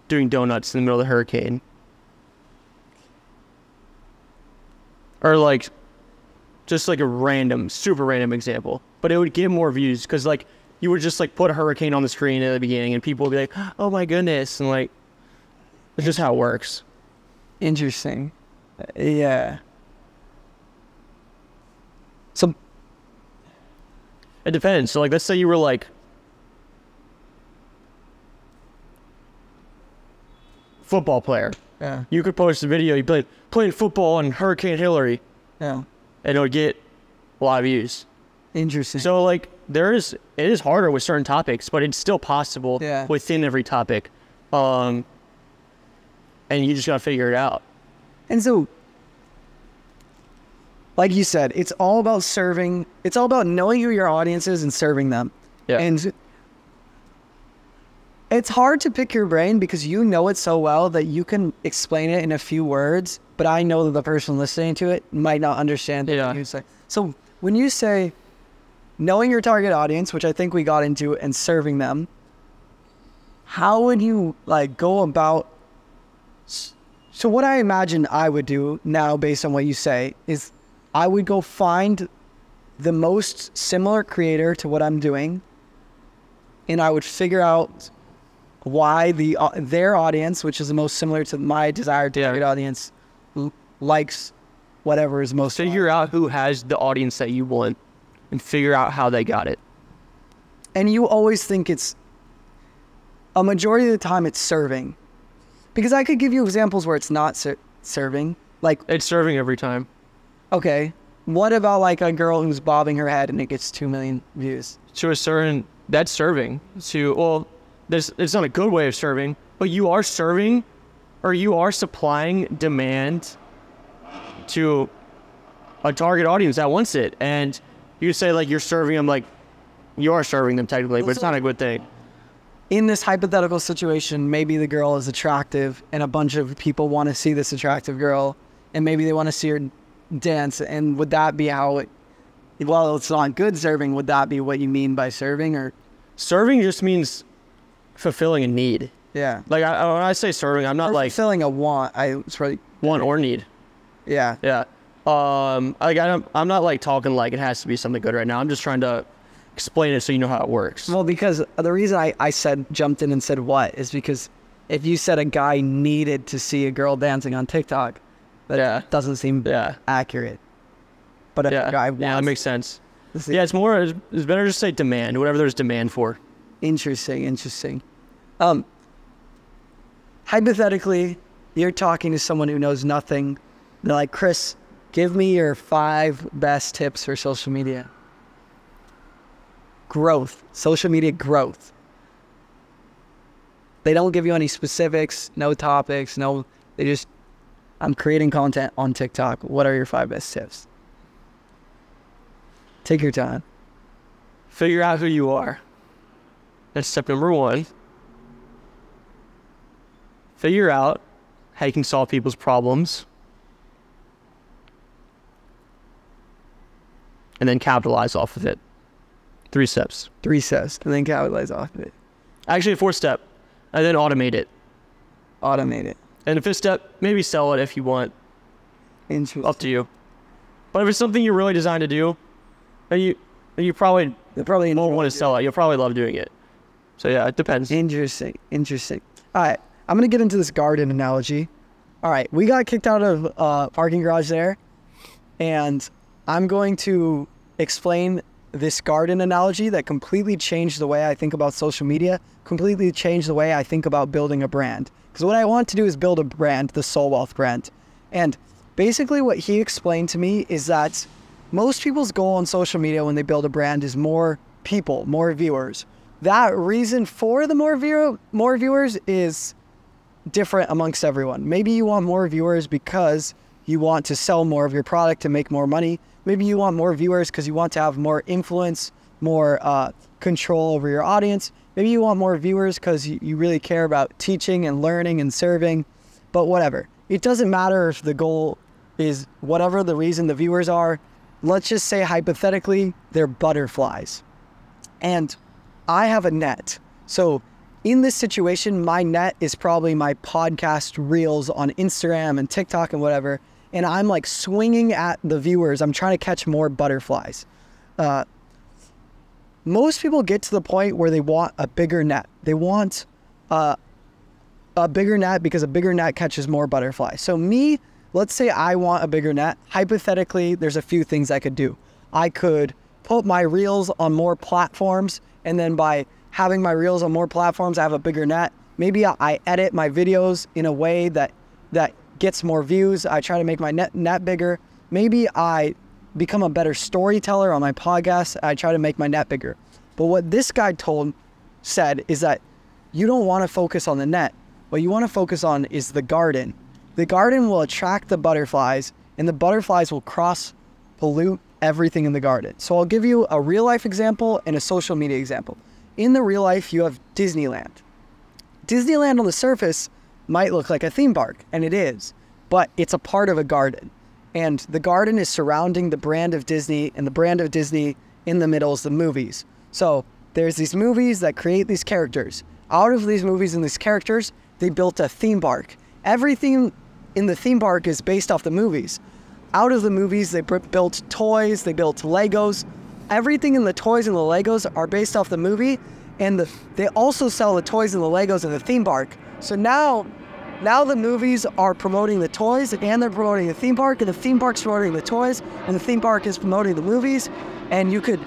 doing donuts in the middle of the hurricane. Or, like, just like a random, super random example. But it would get more views because, like, you would just, like, put a hurricane on the screen at the beginning and people would be like, oh my goodness. And, like, it's just how it works. Interesting. Yeah. So It depends. So, like, let's say you were, like, football player. Yeah. You could post a video, you playing football on Hurricane Hillary, Yeah. and it would get a lot of views. Interesting. So, like, it is harder with certain topics, but it's still possible within every topic. And you just gotta figure it out. And so like you said, it's all about serving. It's all about knowing who your audience is and serving them. Yeah. And it's hard to pick your brain because you know it so well that you can explain it in a few words, but I know that the person listening to it might not understand what you say. So when you say knowing your target audience, which I think we got into, and serving them, how would you like go about? So what I imagine I would do now based on what you say is I would go find the most similar creator to what I'm doing, and I would figure out why their audience, which is the most similar to my desired target audience, likes whatever is most figure out who has the audience that you want and figure out how they got it. And you always think it's a majority of the time it's serving, because I could give you examples where it's not serving. Like it's serving every time. Okay, what about like a girl who's bobbing her head and it gets 2 million views? To a certain, that's serving. It's not a good way of serving, but you are serving, or you are supplying demand to a target audience that wants it. And you say like you're serving them, like you are serving them technically, but it's not a good thing. In this hypothetical situation, maybe the girl is attractive and a bunch of people want to see this attractive girl, and maybe they want to see her dance. And would that be how it, well, it's not good serving, would that be what you mean by serving? Or serving just means fulfilling a need. Yeah. Like when I say serving, I'm not like fulfilling a want. It's really want or need. Yeah. Yeah. I'm not like talking like it has to be something good right now. I'm just trying to explain it so you know how it works. Well, because the reason I jumped in and said what is because if you said a guy needed to see a girl dancing on TikTok, that doesn't seem accurate. But if a guy wants, that makes sense. Yeah, it's better to say demand, whatever there's demand for. Interesting. Hypothetically, you're talking to someone who knows nothing. They're like, Chris, give me your 5 best tips for social media. Growth, social media growth. They don't give you any specifics, no topics, they just, I'm creating content on TikTok. What are your 5 best tips? Take your time. Figure out who you are. That's step number 1. Figure out how you can solve people's problems. And then capitalize off of it. 3 steps. 3 steps, and then capitalize off of it. Actually, a 4th step, and then automate it. Automate it. And the 5th step, maybe sell it if you want. Interesting. Up to you. But if it's something you're really designed to do, then you probably won't want to sell it. You'll probably love doing it. So yeah, it depends. Interesting. All right, I'm gonna get into this garden analogy. All right, we got kicked out of parking garage there, and I'm going to explain this garden analogy that completely changed the way I think about social media, completely changed the way I think about building a brand. Because what I want to do is build a brand, the Soul Wealth brand. And basically what he explained to me is that most people's goal on social media when they build a brand is more people, more viewers. That reason for the more viewers is different amongst everyone. Maybe you want more viewers because you want to sell more of your product to make more money. Maybe you want more viewers because you want to have more influence, more control over your audience. Maybe you want more viewers because you really care about teaching and learning and serving. But whatever. It doesn't matter if the goal is whatever the reason the viewers are. Let's just say hypothetically, they're butterflies. And I have a net. So in this situation, my net is probably my podcast reels on Instagram and TikTok and whatever. And I'm like swinging at the viewers. I'm trying to catch more butterflies. Most people get to the point where they want a bigger net. They want a bigger net because a bigger net catches more butterflies. So me, let's say I want a bigger net. Hypothetically, there's a few things I could do. I could put my reels on more platforms, and then by having my reels on more platforms, I have a bigger net. Maybe I edit my videos in a way that gets more views. I try to make my net bigger. Maybe I become a better storyteller on my podcast. I try to make my net bigger. But what this guy said is that you don't want to focus on the net. What you want to focus on is the garden. The garden will attract the butterflies, and the butterflies will cross pollute everything in the garden. So I'll give you a real life example and a social media example. In the real life, you have Disneyland. Disneyland on the surface might look like a theme park, and it is, but it's a part of a garden. And the garden is surrounding the brand of Disney, and the brand of Disney in the middle is the movies. So there's these movies that create these characters. Out of these movies and these characters, they built a theme park. Everything in the theme park is based off the movies. Out of the movies, they built toys, they built Legos. Everything in the toys and the Legos are based off the movie, and they also sell the toys and the Legos in the theme park. So now the movies are promoting the toys, and they're promoting the theme park, and the theme park's promoting the toys, and the theme park is promoting the movies. And you could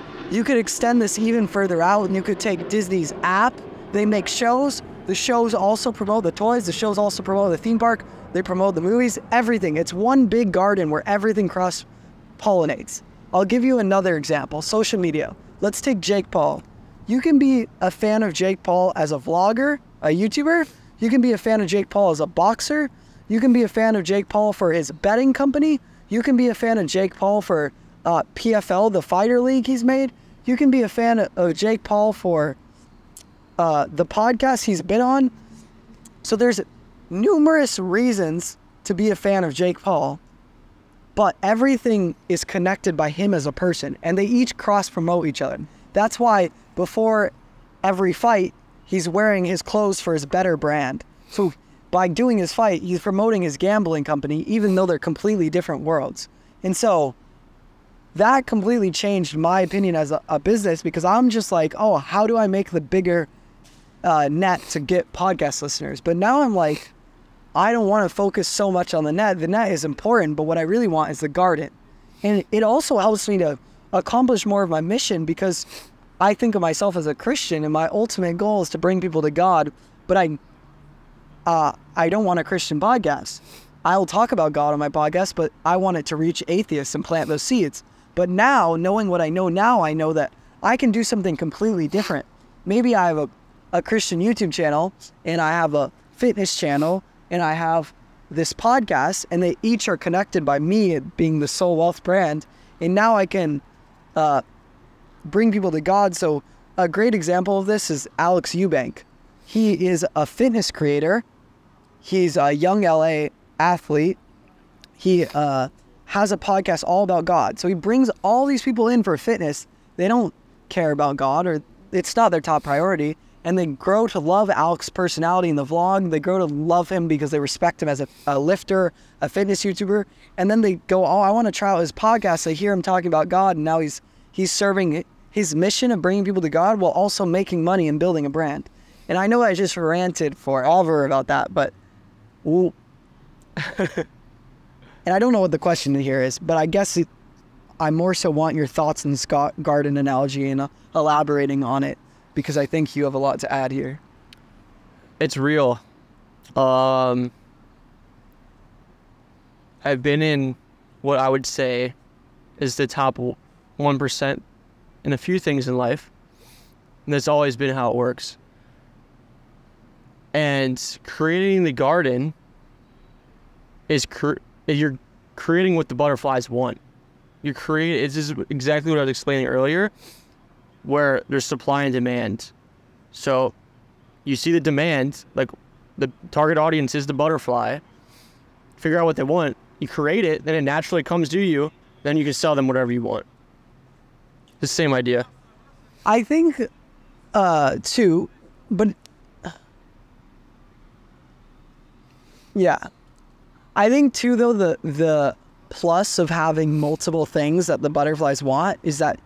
extend this even further out, and you could take Disney's app. They make shows. The shows also promote the toys. The shows also promote the theme park. They promote the movies, everything. It's one big garden where everything cross-pollinates. I'll give you another example, social media. Let's take Jake Paul. You can be a fan of Jake Paul as a vlogger, a YouTuber. You can be a fan of Jake Paul as a boxer. You can be a fan of Jake Paul for his betting company. You can be a fan of Jake Paul for PFL, the fighter league he's made. You can be a fan of Jake Paul for the podcast he's been on. So there's numerous reasons to be a fan of Jake Paul, but everything is connected by him as a person, and they each cross-promote each other. That's why before every fight, he's wearing his clothes for his better brand. So by doing his fight, he's promoting his gambling company, even though they're completely different worlds. And so that completely changed my opinion as a business, because I'm just like, oh, how do I make the bigger net to get podcast listeners? But now I'm like, I don't want to focus so much on the net. The net is important, but what I really want is the garden. And it also helps me to accomplish more of my mission, because I think of myself as a Christian, and my ultimate goal is to bring people to God. But I don't want a Christian podcast. I'll talk about God on my podcast, but I want it to reach atheists and plant those seeds. But now, knowing what I know now, I know that I can do something completely different. Maybe I have a Christian YouTube channel, and I have a fitness channel, and I have this podcast, and they each are connected by me being the Soul Wealth brand. And now I can bring people to God. So a great example of this is Alex Eubank. He is a fitness creator. He's a young LA athlete. He has a podcast all about God. So he brings all these people in for fitness. They don't care about God, or it's not their top priority. And they grow to love Alex's personality in the vlog. They grow to love him because they respect him as a lifter, a fitness YouTuber. And then they go, oh, I want to try out his podcast. They hear him talking about God, and now he's serving his mission of bringing people to God while also making money and building a brand. And I know I just ranted forever about that, but and I don't know what the question here is, but I guess I more so want your thoughts on this garden analogy and elaborating on it, because I think you have a lot to add here. It's real. I've been in what I would say is the top 1% in a few things in life. And that's always been how it works. And creating the garden is you're creating what the butterflies want. It's just exactly what I was explaining earlier, where there's supply and demand. So you see the demand, like the target audience is the butterfly. Figure out what they want. You create it, then it naturally comes to you. Then you can sell them whatever you want. The same idea. I think, too, but yeah. I think, too, though, the plus of having multiple things that the butterflies want is that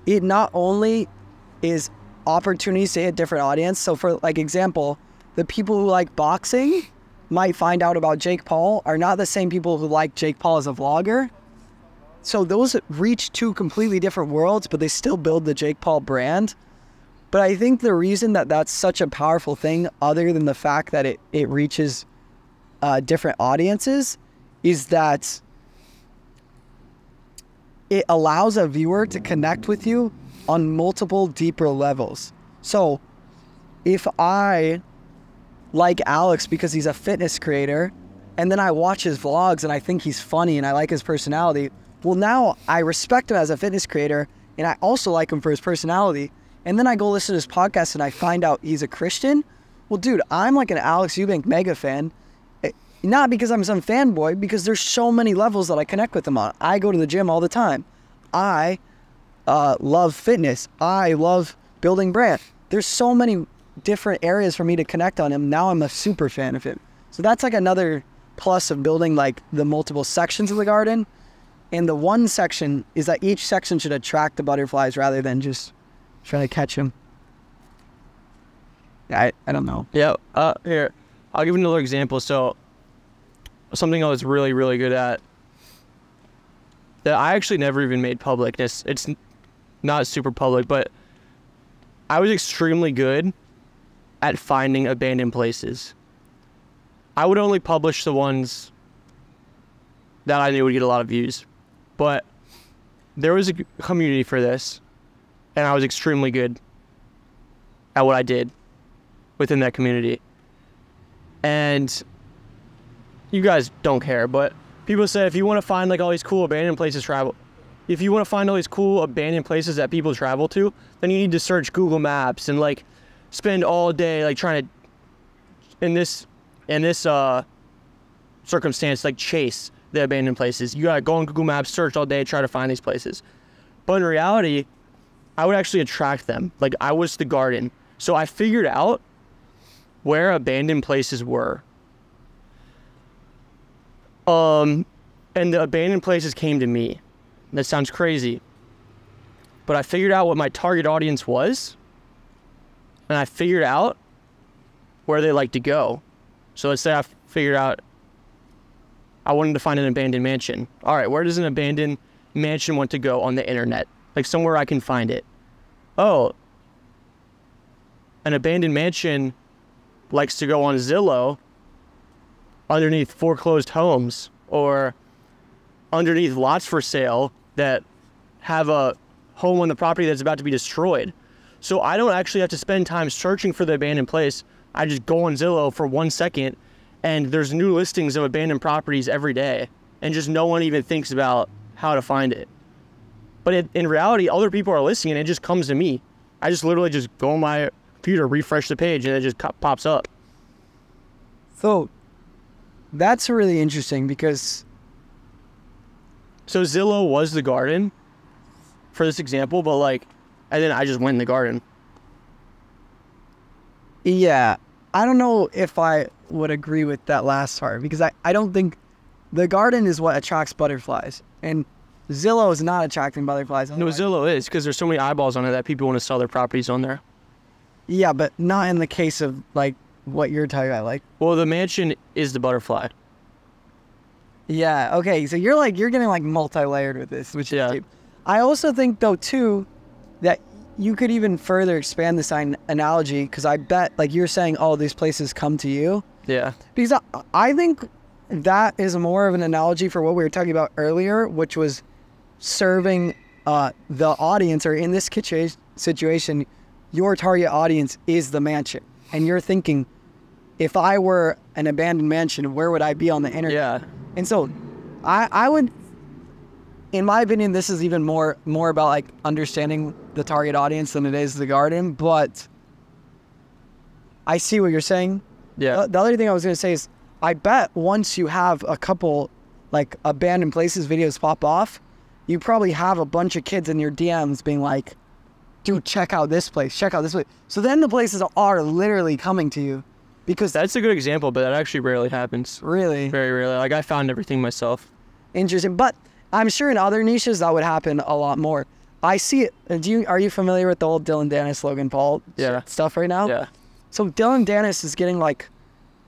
it not only is opportunities to hit different audience. So for like example, the people who like boxing might find out about Jake Paul are not the same people who like Jake Paul as a vlogger. So those reach two completely different worlds, but they still build the Jake Paul brand. But I think the reason that that's such a powerful thing, other than the fact that it reaches different audiences, is that it allows a viewer to connect with you on multiple deeper levels. So if I like Alex because he's a fitness creator, and then I watch his vlogs and I think he's funny and I like his personality, Well, now I respect him as a fitness creator, and I also like him for his personality. And then I go listen to his podcast and I find out he's a Christian. Well, dude, I'm like an Alex Eubank mega fan. Not because I'm some fanboy, because there's so many levels that I connect with him on. I go to the gym all the time. I love fitness. I love building brand. There's so many different areas for me to connect on him. Now I'm a super fan of him. So that's like another plus of building like the multiple sections of the garden. And the one section is that each section should attract the butterflies rather than just trying to catch them. I don't know. Yeah. Here, I'll give you another example. So something I was really, really good at that I actually never even made public. It's not super public, but I was extremely good at finding abandoned places. I would only publish the ones that I knew would get a lot of views, but there was a community for this, and I was extremely good at what I did within that community. And you guys don't care, but people say if you want to find like all these cool abandoned places if you want to find all these cool abandoned places that people travel to, then you need to search Google Maps and like spend all day like trying to, in this circumstance, like chase the abandoned places. You gotta go on Google Maps, search all day, try to find these places. But in reality, I would actually attract them. Like I was the garden. So I figured out where abandoned places were. And the abandoned places came to me. That sounds crazy, but I figured out what my target audience was, and I figured out where they like to go. So let's say I figured out I wanted to find an abandoned mansion. All right, where does an abandoned mansion want to go on the internet? Like somewhere I can find it. Oh, an abandoned mansion likes to go on Zillow underneath foreclosed homes or underneath lots for sale that have a home on the property that's about to be destroyed. So I don't actually have to spend time searching for the abandoned place. I just go on Zillow for 1 second and there's new listings of abandoned properties every day, and just no one even thinks about how to find it. But in reality, other people are listing and it just comes to me. I just literally just go on my computer, refresh the page, and it just pops up. So that's really interesting because... So Zillow was the garden for this example, but like, and then I just went in the garden. Yeah, I don't know if I would agree with that last part, because I don't think the garden is what attracts butterflies, and Zillow is not attracting butterflies. No, Zillow is, because there's so many eyeballs on it that people want to sell their properties on there. Yeah, but not in the case of like what you're talking about. Like, well, the mansion is the butterfly. Yeah, okay, so you're getting like multi-layered with this, which is deep. I also think though too that you could even further expand this analogy, because I bet like you're saying all these places come to you. Yeah. Because I think that is more of an analogy for what we were talking about earlier, which was serving the audience, or in this situation, your target audience is the mansion. And you're thinking, if I were an abandoned mansion, where would I be on the internet? Yeah. And so I would, in my opinion, this is even more about like understanding the target audience than it is the garden, but I see what you're saying. Yeah. The other thing I was going to say is, I bet once you have a couple like abandoned places videos pop off, you probably have a bunch of kids in your DMs being like, dude, check out this place, check out this place. So then the places are literally coming to you. Because that's a good example, but that actually rarely happens. Really? Very rarely. Like, I found everything myself. Interesting. But I'm sure in other niches that would happen a lot more. I see it. Are you familiar with the old Dylan Dennis, Logan Paul stuff right now? Yeah. So Dylan Dennis is getting like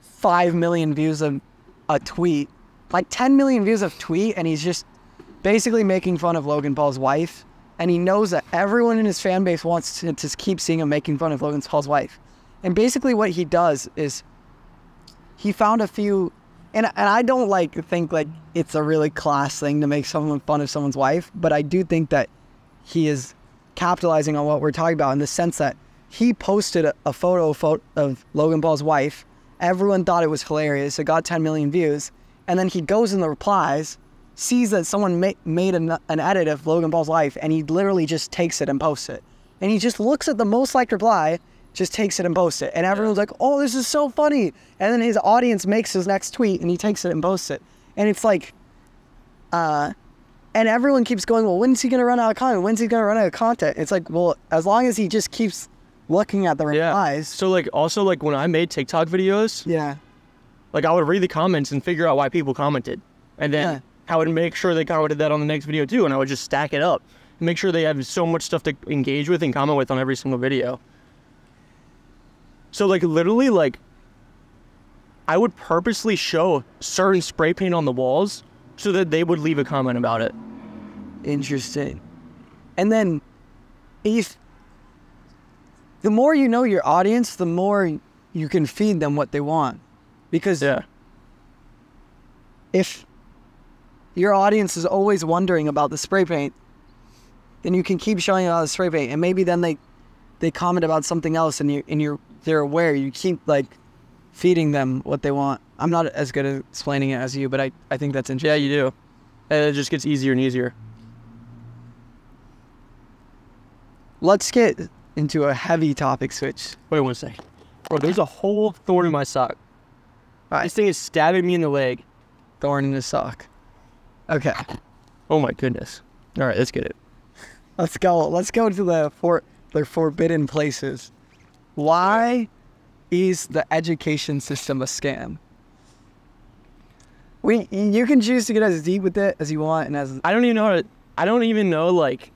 5 million views of a tweet, like 10 million views of tweet, and he's just basically making fun of Logan Paul's wife. And he knows that everyone in his fan base wants to keep seeing him making fun of Logan Paul's wife. And basically what he does is he found a few, and I don't think like it's a really class thing to make someone fun of someone's wife, but I do think that he is capitalizing on what we're talking about in the sense that he posted a photo of Logan Paul's wife. Everyone thought it was hilarious. It got 10 million views. And then he goes in the replies sees that someone made an edit of Logan Paul's life, and he literally just takes it and posts it. And he just looks at the most liked reply, just takes it and posts it. And everyone's like, oh, this is so funny. And then his audience makes his next tweet, and he takes it and posts it. And it's like, and everyone keeps going, well, when's he going to run out of content? When's he going to run out of content? It's like, well, as long as he just keeps looking at the replies. So, like, also, like, when I made TikTok videos, Yeah. like, I would read the comments and figure out why people commented. And then I would make sure they commented that on the next video, too. And I would just stack it up and make sure they have so much stuff to engage with and comment with on every single video. So, like, literally, like, I would purposely show certain spray paint on the walls so that they would leave a comment about it. Interesting. And then, if the more you know your audience, the more you can feed them what they want. Because if your audience is always wondering about the spray paint, then you can keep showing about the spray paint, and maybe then they comment about something else, and they're aware. You keep like feeding them what they want. I'm not as good at explaining it as you, but I think that's interesting. Yeah, you do. And it just gets easier and easier. Let's get into a heavy topic switch. Wait 1 second. Bro, there's a whole thorn in my sock. This thing is stabbing me in the leg. Thorn in the sock. Okay. Oh my goodness. All right, let's get it. Let's go. Let's go to the forbidden places. Why is the education system a scam? You can choose to get as deep with it as you want, and as I don't even know, like,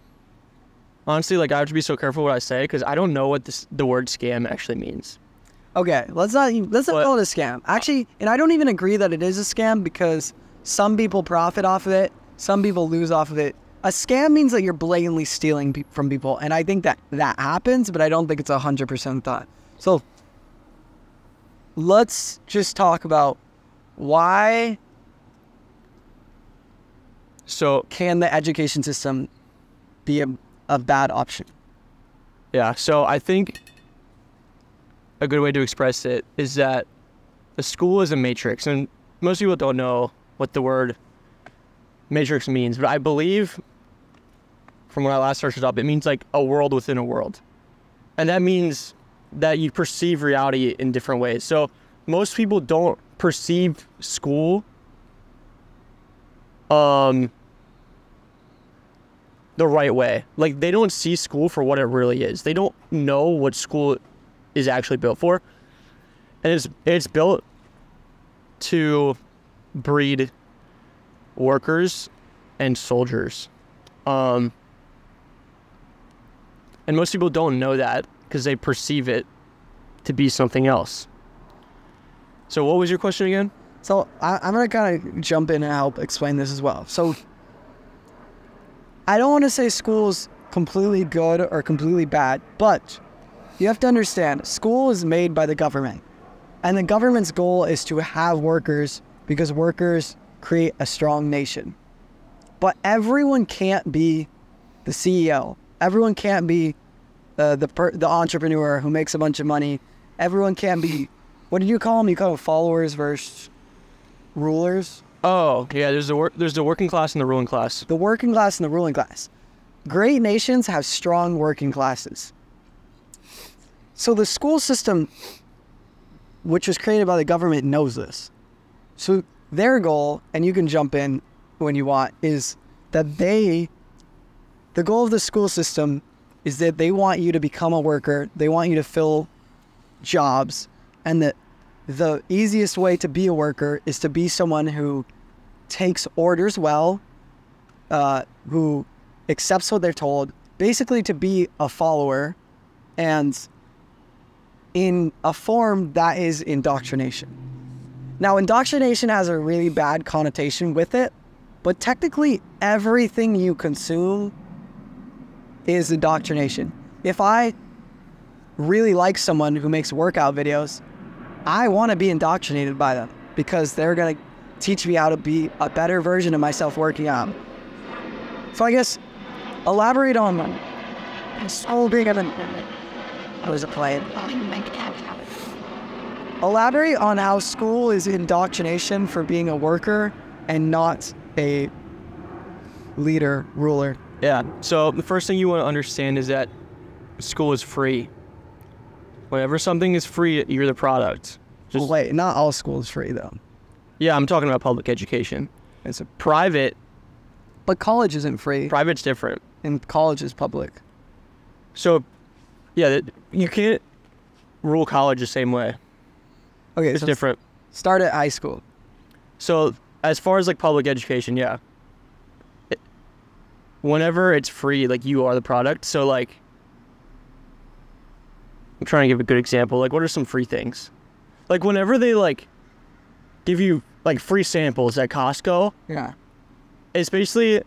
honestly, like, I have to be so careful what I say because I don't know what the word scam actually means. Okay, let's not call it a scam. Actually, and I don't even agree that it is a scam because some people profit off of it, some people lose off of it. A scam means that you're blatantly stealing from people, and I think that happens, but I don't think it's 100% that. So let's just talk about why can the education system be a bad option? Yeah, so I think a good way to express it is that the school is a matrix, and most people don't know what the word matrix means, but I believe from when I last searched it up, it means like a world within a world. And that means that you perceive reality in different ways. So most people don't perceive school the right way. Like, they don't see school for what it really is. They don't know what school is actually built for. And it's built to breed workers and soldiers. And most people don't know that because they perceive it to be something else. So what was your question again? So I'm going to kind of jump in and help explain this as well. So I don't want to say school's completely good or completely bad, but you have to understand, school is made by the government. And the government's goal is to have workers because workers create a strong nation. But everyone can't be the CEO. Everyone can't be the entrepreneur who makes a bunch of money. Everyone can't be, what do you call them? You call them followers versus rulers? Oh, yeah, there's the working class and the ruling class. The working class and the ruling class. Great nations have strong working classes. So the school system, which was created by the government, knows this. So their goal, and you can jump in when you want, is that the goal of the school system is that they want you to become a worker. They want you to fill jobs. And that the easiest way to be a worker is to be someone who takes orders well, who accepts what they're told, basically to be a follower, and in a form that is indoctrination. Now, indoctrination has a really bad connotation with it, but technically everything you consume is indoctrination. If I really like someone who makes workout videos, I want to be indoctrinated by them because they're going to teach me how to be a better version of myself working out. So I guess elaborate on elaborate on how school is indoctrination for being a worker and not a leader, ruler. Yeah. So the first thing you want to understand is that school is free. Whenever something is free, you're the product. Well, wait, not all school is free though. Yeah, I'm talking about public education. It's a Private, but college isn't free, private's different. and college is public. So, yeah, you can't rule college the same way. Okay, It's so different. start at high school. So, as far as like public education, yeah. Whenever it's free, like you are the product. So, like, I'm trying to give a good example. Like, what are some free things? Like, whenever they like give you like free samples at Costco, Yeah. it's basically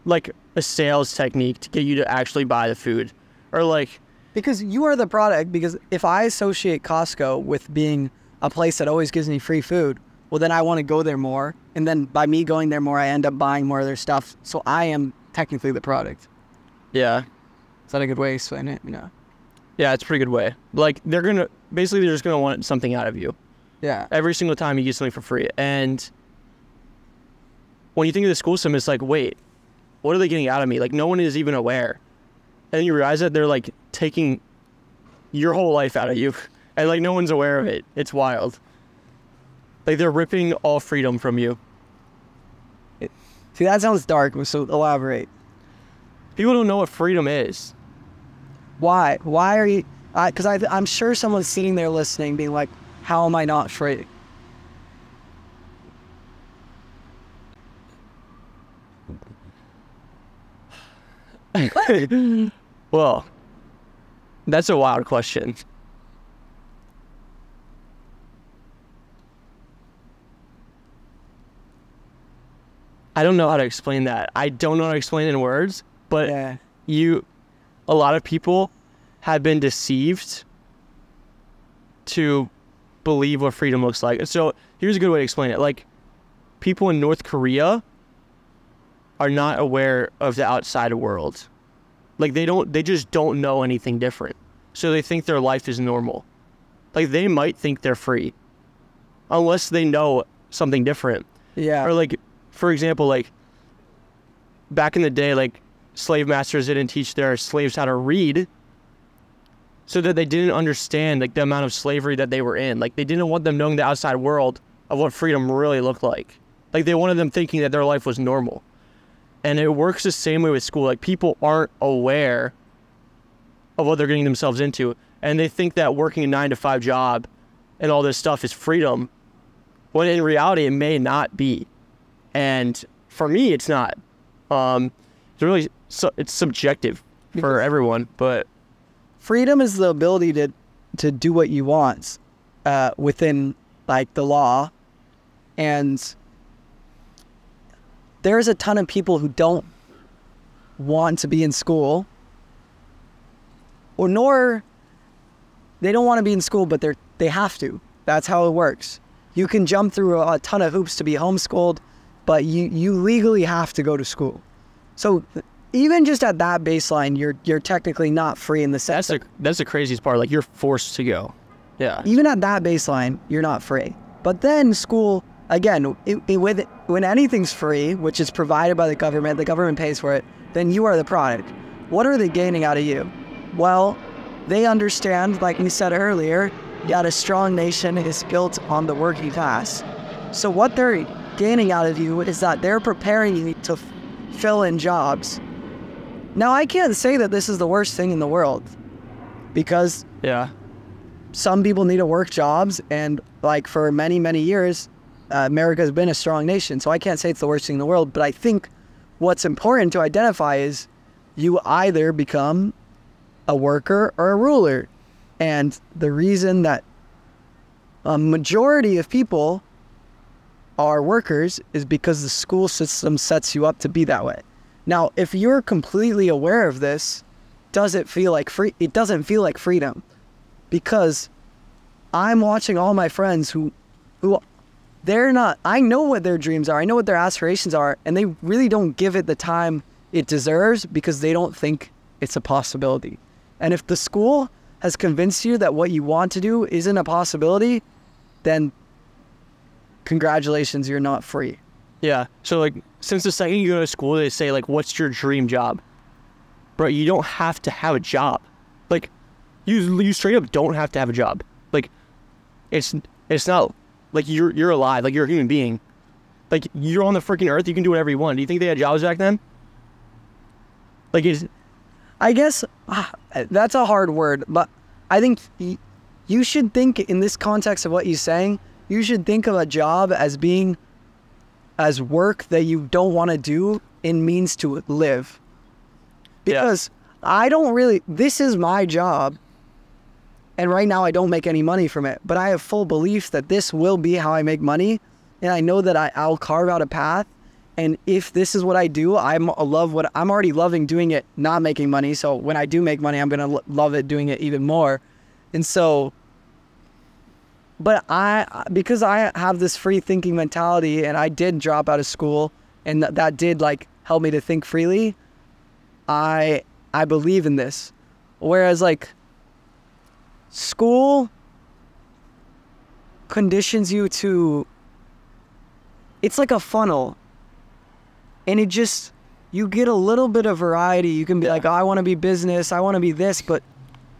like a sales technique to get you to actually buy the food, or like, Because you are the product. Because if I associate Costco with being a place that always gives me free food, well, then I want to go there more. And then by me going there more, I end up buying more of their stuff. So I am technically the product. yeah, Is that a good way to explain it? yeah, it's a pretty good way. Like, they're just gonna want something out of you Yeah. every single time you get something for free. And when you think of the school system, it's like, wait, what are they getting out of me? Like, no one is even aware. And then you realize that they're like taking your whole life out of you, and like no one's aware of it. It's wild. Like, they're ripping all freedom from you. See, that sounds dark. So elaborate. People don't know what freedom is. Why? Why are you? Because I'm sure someone's sitting there listening, being like, "How am I not free?" Well, that's a wild question. I don't know how to explain that. I don't know how to explain it in words, but Yeah. a lot of people have been deceived to believe what freedom looks like. So here's a good way to explain it. Like, people in North Korea are not aware of the outside world. Like, they just don't know anything different. So they think their life is normal. Like, they might think they're free unless they know something different. Yeah. Or like, for example, like back in the day, like slave masters didn't teach their slaves how to read, so that they didn't understand like the amount of slavery that they were in. Like, they didn't want them knowing the outside world of what freedom really looked like. Like, they wanted them thinking that their life was normal. And it works the same way with school. Like, people aren't aware of what they're getting themselves into, and they think that working a 9-to-5 job and all this stuff is freedom, when in reality it may not be. And for me, it's not. It's really it's subjective for everyone, but Freedom is the ability to do what you want within like the law, and there's a ton of people who don't want to be in school, nor they don't want to be in school, but they have to. That's how it works. You can jump through a ton of hoops to be homeschooled, but you legally have to go to school. So even just at that baseline, you're technically not free in the sense. that's the craziest part. Like, you're forced to go. Yeah. Even at that baseline, you're not free. But then school, again, when anything's free, which is provided by the government pays for it, then you are the product. What are they gaining out of you? Well, they understand, like we said earlier, that a strong nation is built on the working class. So what they're gaining out of you is that they're preparing you to fill in jobs. Now, I can't say that this is the worst thing in the world, because Yeah. some people need to work jobs, and like for many, many years, America has been a strong nation. So I can't say it's the worst thing in the world, but I think what's important to identify is you either become a worker or a ruler. And the reason that a majority of people are workers is because the school system sets you up to be that way. Now, if you're completely aware of this, does it feel like free? It doesn't feel like freedom, because I'm watching all my friends who they're not, I know what their dreams are, I know what their aspirations are, and they really don't give it the time it deserves because they don't think it's a possibility. And if the school has convinced you that what you want to do isn't a possibility, then congratulations, you're not free. Yeah. So like, since the second you go to school, they say like, "What's your dream job?" Bro, you don't have to have a job. Like, you straight up don't have to have a job. Like, it's not like you're alive. Like, you're a human being. Like, you're on the freaking earth. You can do whatever you want. Do you think they had jobs back then? Like, I guess that's a hard word, but I think you should think in this context of what you're saying, you should think of a job as being as work that you don't want to do in means to live. Because I don't really, this is my job, and right now I don't make any money from it, but I have full belief that this will be how I make money, and I know that I'll carve out a path. And if this is what I do, I'm already loving doing it, not making money. So when I do make money, I'm going to love it doing it even more. And so, but because I have this free thinking mentality, and I did drop out of school, and that did like help me to think freely, I believe in this. Whereas like school conditions you to, it's like a funnel. And you get a little bit of variety. You can be like, oh, I want to be business, I want to be this. But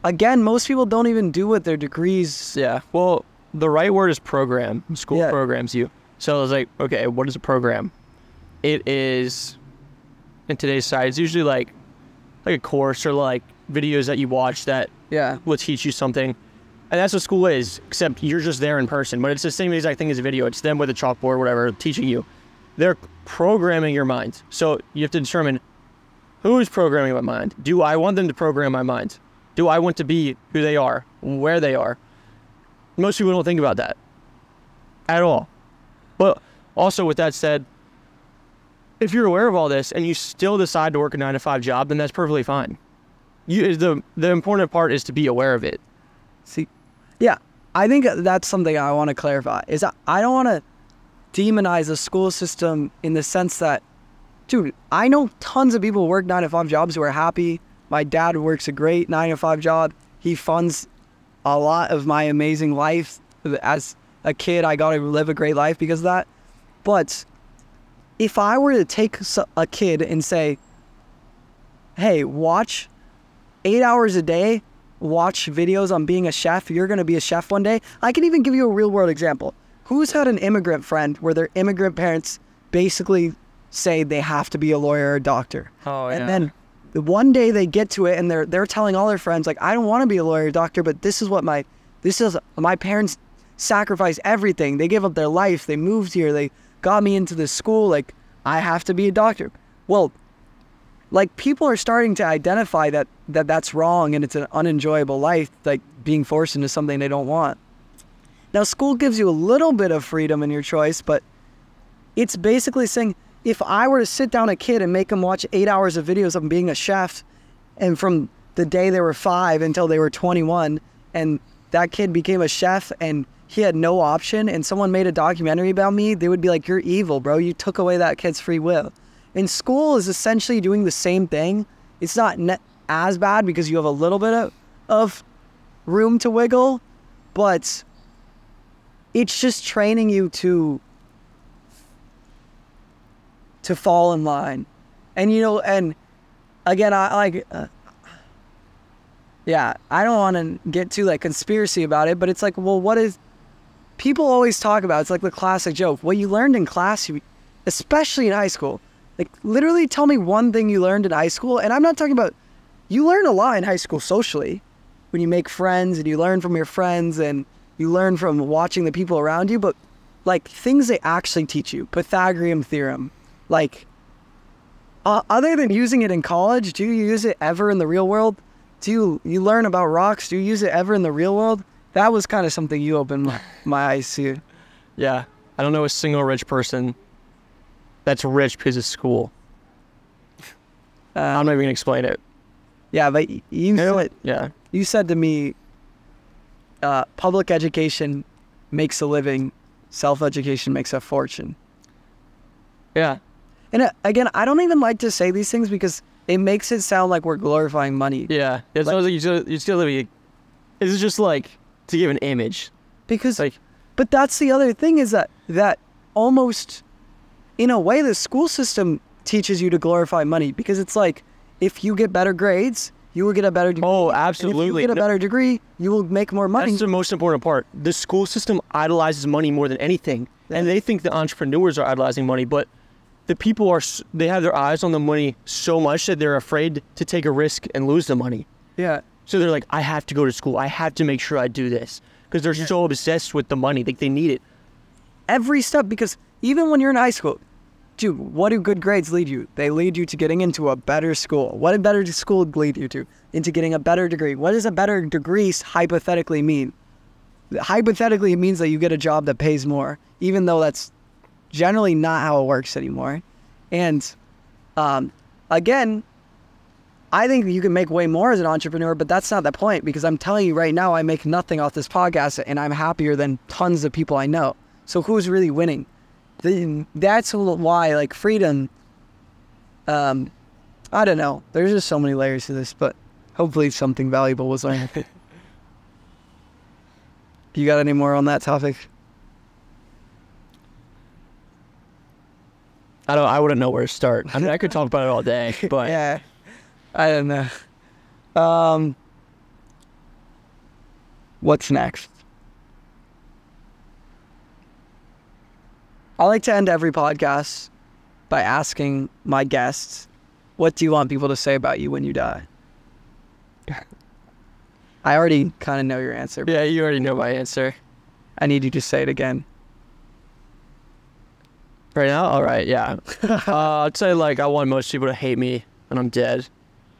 again, most people don't even do what their degrees. Yeah. Well, the right word is program. School programs you. So I was like, okay, what is a program? It is, in today's society, it's usually like a course or like videos that you watch that will teach you something. And that's what school is, except you're just there in person. But it's the same exact thing as a video. It's them with a chalkboard, whatever, teaching you. They're programming your mind. So you have to determine, who's programming my mind? Do I want them to program my mind? Do I want to be who they are, where they are? Most people don't think about that at all. But also, with that said, if you're aware of all this and you still decide to work a 9-to-5 job, then that's perfectly fine. The important part is to be aware of it. See, yeah, I think that's something I want to clarify, is that I don't want to demonize the school system in the sense that, dude, I know tons of people who work 9-to-5 jobs who are happy. My dad works a great 9-to-5 job. He funds a lot of my amazing life. As a kid, I got to live a great life because of that. But if I were to take a kid and say, hey, watch 8 hours a day, watch videos on being a chef, you're going to be a chef one day. I can even give you a real world example. Who's had an immigrant friend where their immigrant parents basically say they have to be a lawyer or a doctor? Oh, yeah. And then one day they get to it and they're telling all their friends, like, I don't want to be a lawyer or doctor, but this is my parents sacrificed everything. They gave up their life. They moved here. They got me into this school. Like, I have to be a doctor. Well, like, people are starting to identify that's wrong and it's an unenjoyable life, like being forced into something they don't want. Now, school gives you a little bit of freedom in your choice, but it's basically saying, if I were to sit down a kid and make them watch 8 hours of videos of being a chef, and from the day they were 5 until they were 21, and that kid became a chef and he had no option, and someone made a documentary about me, they would be like, you're evil, bro. You took away that kid's free will. And school is essentially doing the same thing. It's not as bad because you have a little bit of room to wiggle, but it's just training you to fall in line. And, and again, I don't want to get too like conspiracy about it, but it's like, well, what is, people always talk about, it's like the classic joke, what you learned in class, especially in high school, like literally tell me one thing you learned in high school. And I'm not talking about, you learn a lot in high school socially, when you make friends and you learn from your friends and you learn from watching the people around you, but like things they actually teach you, Pythagorean theorem, like other than using it in college, do you use it ever in the real world? Do you learn about rocks? Do you use it ever in the real world? That was kind of something you opened my eyes to. Yeah. I don't know a single rich person that's rich because of school. I'm not even going to explain it. Yeah, but you said to me, public education makes a living, self-education makes a fortune. Yeah. And again, I don't even like to say these things because it makes it sound like we're glorifying money. Yeah. It sounds like you still be, it's just like to give an image. Because, but that's the other thing is that almost in a way, the school system teaches you to glorify money because it's like, if you get better grades, you will get a better degree. Oh, And absolutely. if you get a better degree, you will make more money. That's the most important part. The school system idolizes money more than anything. And they think the entrepreneurs are idolizing money, but the people they have their eyes on the money so much that they're afraid to take a risk and lose the money. Yeah. So they're like, I have to go to school. I have to make sure I do this because they're so obsessed with the money. Like they need it. Every step, because even when you're in high school, dude, what do good grades lead you? They lead you to getting into a better school. What did better school lead you to? Into getting a better degree. What does a better degree hypothetically mean? Hypothetically, it means that you get a job that pays more, even though that's generally not how it works anymore. And again, I think you can make way more as an entrepreneur, but that's not the point, because I'm telling you right now, I make nothing off this podcast and I'm happier than tons of people I know. So who's really winning? That's why, like, freedom, I don't know. There's just so many layers to this, but hopefully something valuable was learned. You got any more on that topic? I wouldn't know where to start. I mean, I could talk about it all day, but Yeah, I don't know. What's next? I like to end every podcast by asking my guests, what do you want people to say about you when you die? I already kind of know your answer. Yeah, you already know my answer. I need you to say it again. Right now? All right, yeah. I'd say, like, I want most people to hate me when I'm dead.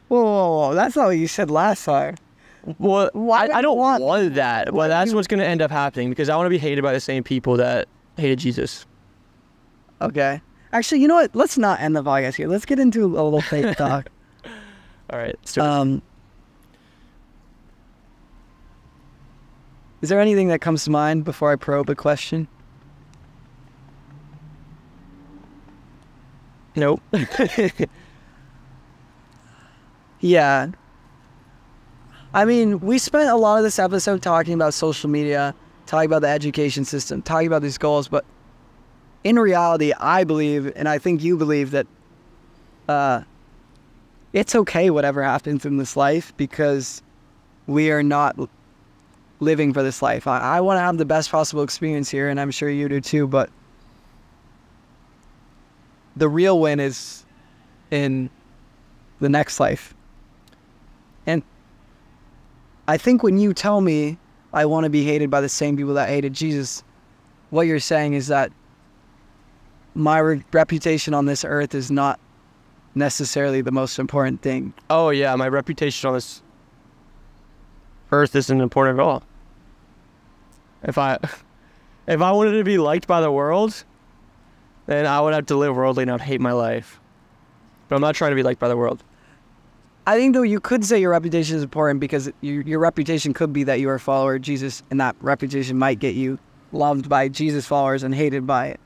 Whoa, that's not what you said last time. Well, Why I don't want- want that, but that's what's going to end up happening because I want to be hated by the same people that hated Jesus. Okay. Actually, you know what? Let's not end the podcast here. Let's get into a little faith talk. All right. Let's do it. Is there anything that comes to mind before I probe a question? Nope. Yeah. I mean, we spent a lot of this episode talking about social media, talking about the education system, talking about these goals, but in reality, I believe, and I think you believe, that it's okay whatever happens in this life because we are not living for this life. I want to have the best possible experience here, and I'm sure you do too, but the real win is in the next life. And I think when you tell me I want to be hated by the same people that hated Jesus, what you're saying is that my reputation on this earth is not necessarily the most important thing. Oh, yeah, my reputation on this earth isn't important at all. If I wanted to be liked by the world, then I would have to live worldly and I'd hate my life. But I'm not trying to be liked by the world. I think, though, you could say your reputation is important because your reputation could be that you are a follower of Jesus, and that reputation might get you loved by Jesus followers and hated by it.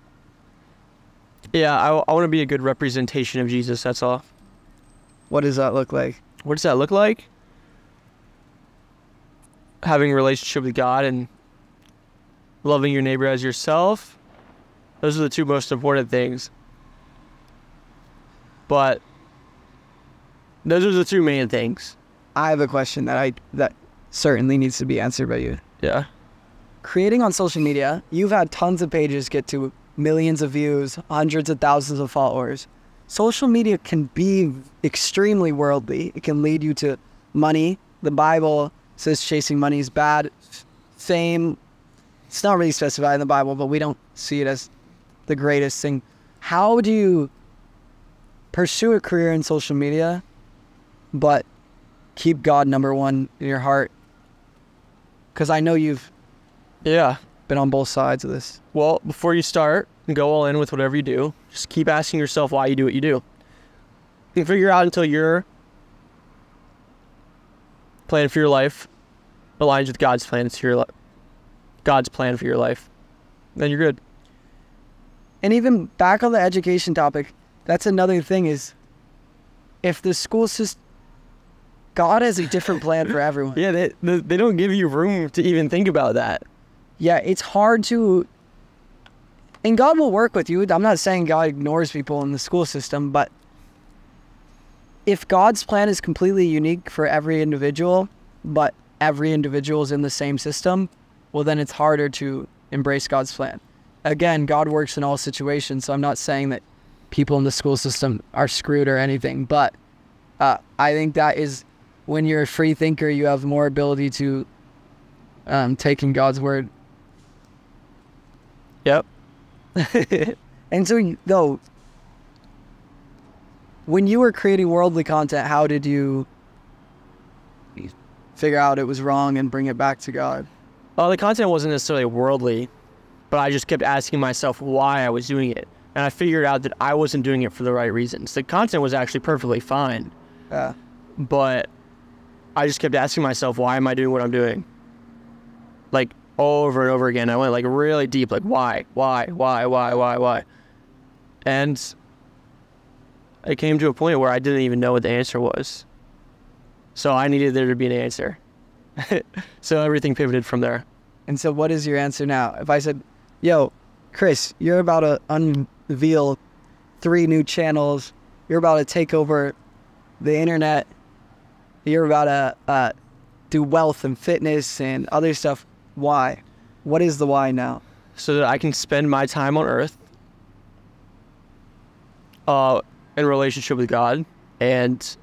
Yeah, I want to be a good representation of Jesus, that's all. What does that look like? What does that look like? Having a relationship with God and loving your neighbor as yourself. Those are the two most important things. But those are the two main things. I have a question that certainly needs to be answered by you. Yeah. Creating on social media, you've had tons of pages get to millions of views, hundreds of thousands of followers. Social media can be extremely worldly. It can lead you to money. The Bible says chasing money is bad. Fame, it's not really specified in the Bible, but we don't see it as the greatest thing. How do you pursue a career in social media, but keep God number one in your heart? Because I know you've been on both sides of this. Well, before you start and go all in with whatever you do, just keep asking yourself why you do what you do. You can figure out until your plan for your life aligns with God's plan for your God's plan for your life. Then you're good. And even back on the education topic, that's another thing is if the school system, God has a different plan for everyone. Yeah, they don't give you room to even think about that. Yeah, it's hard to, And God will work with you. I'm not saying God ignores people in the school system, but if God's plan is completely unique for every individual, but every individual is in the same system, well, then it's harder to embrace God's plan. Again, God works in all situations, so I'm not saying that people in the school system are screwed or anything, but I think that is when you're a free thinker, you have more ability to take in God's word. Yep. And so, though, when you were creating worldly content, how did you figure out it was wrong and bring it back to God? Well, the content wasn't necessarily worldly, but I just kept asking myself why I was doing it. And I figured out that I wasn't doing it for the right reasons. The content was actually perfectly fine. But I just kept asking myself, why am I doing what I'm doing? Like, over and over again. I went like really deep, like why? And it came to a point where I didn't even know what the answer was. So I needed there to be an answer. So everything pivoted from there. And so what is your answer now? If I said, yo, Chris, you're about to unveil 3 new channels. You're about to take over the internet. You're about to do wealth and fitness and other stuff. Why? What is the why now? So that I can spend my time on earth in relationship with God and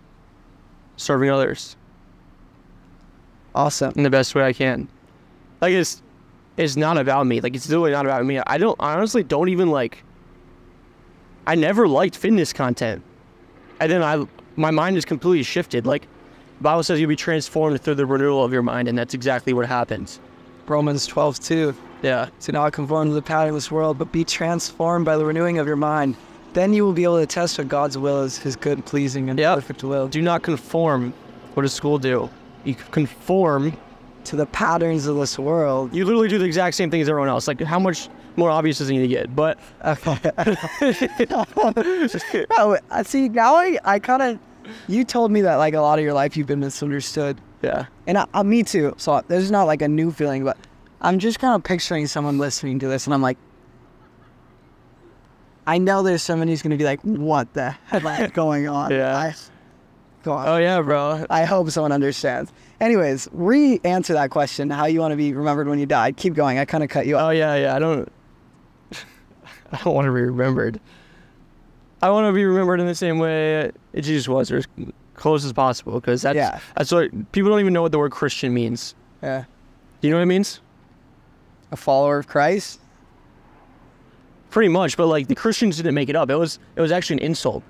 serving others. Awesome. In the best way I can. Like, it's not about me. Like, it's literally not about me. I honestly don't even like, I never liked fitness content. And then my mind is completely shifted. Like, the Bible says you'll be transformed through the renewal of your mind, and that's exactly what happens. Romans 12:2. Yeah. Do not conform to the pattern of this world, but be transformed by the renewing of your mind. Then you will be able to test what God's will is, his good, pleasing, and perfect will. Do not conform. What does school do? You conform to the patterns of this world. You literally do the exact same thing as everyone else. Like, how much more obvious does it need to get? But see, now I kind of, you told me that like a lot of your life you've been misunderstood. Yeah. And me too. So there's not like a new feeling, but I'm just kind of picturing someone listening to this, and I'm like, I know there's someone who's gonna be like, what the hell is going on? Yeah. God. Oh yeah, bro. I hope someone understands. Anyways, re-answer that question, how you want to be remembered when you die. Keep going. I kind of cut you off. Oh yeah. I don't want to be remembered. I want to be remembered in the same way Jesus was, or as close as possible, because that's what people don't even know what the word Christian means. Yeah. Do you know what it means? A follower of Christ? Pretty much, but like the Christians didn't make it up. It was actually an insult.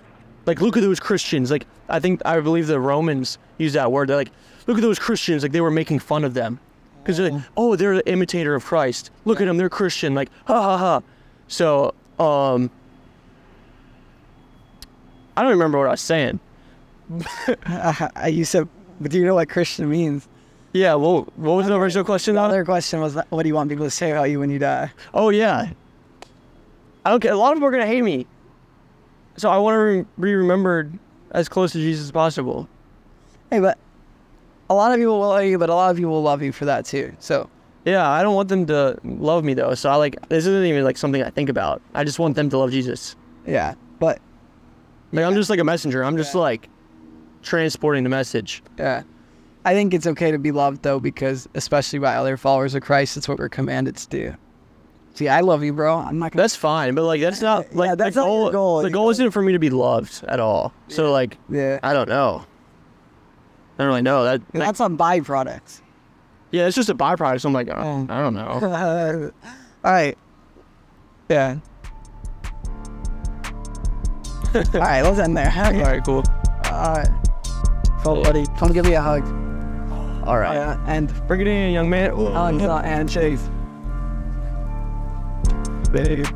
Like, look at those Christians. Like, I believe the Romans used that word. They're like, look at those Christians. Like, they were making fun of them. Because they're like, oh, they're the imitator of Christ. Look at them, they're Christian. Like, ha ha ha. So, I don't remember what I was saying. You said, but do you know what Christian means? Yeah, well, what was the original question? The other question was, what do you want people to say about you when you die? Oh, yeah. I don't care. A lot of people are going to hate me. So I want to be remembered as close to Jesus as possible. Hey, but a lot of people will hate you, but a lot of people will love you for that too. So yeah, I don't want them to love me though. So this isn't even like something I think about. I just want them to love Jesus. Yeah, but like, I'm just like a messenger. I'm just like transporting the message. Yeah. I think it's okay to be loved though, because especially by other followers of Christ, it's what we're commanded to do. See, I love you, bro. I'm not gonna... That's fine, but like that's not like that's not your goal. The goal isn't for me to be loved at all. Yeah. So like, I don't know. I don't really know that. That's a byproduct. Yeah, it's just a byproduct. So I'm like, I don't know. All right. Yeah. All right, let's end there. Okay. All right, cool. All right. Cool, buddy. Come give me a hug. All right. And bring it in, young man. And Chase. Babe.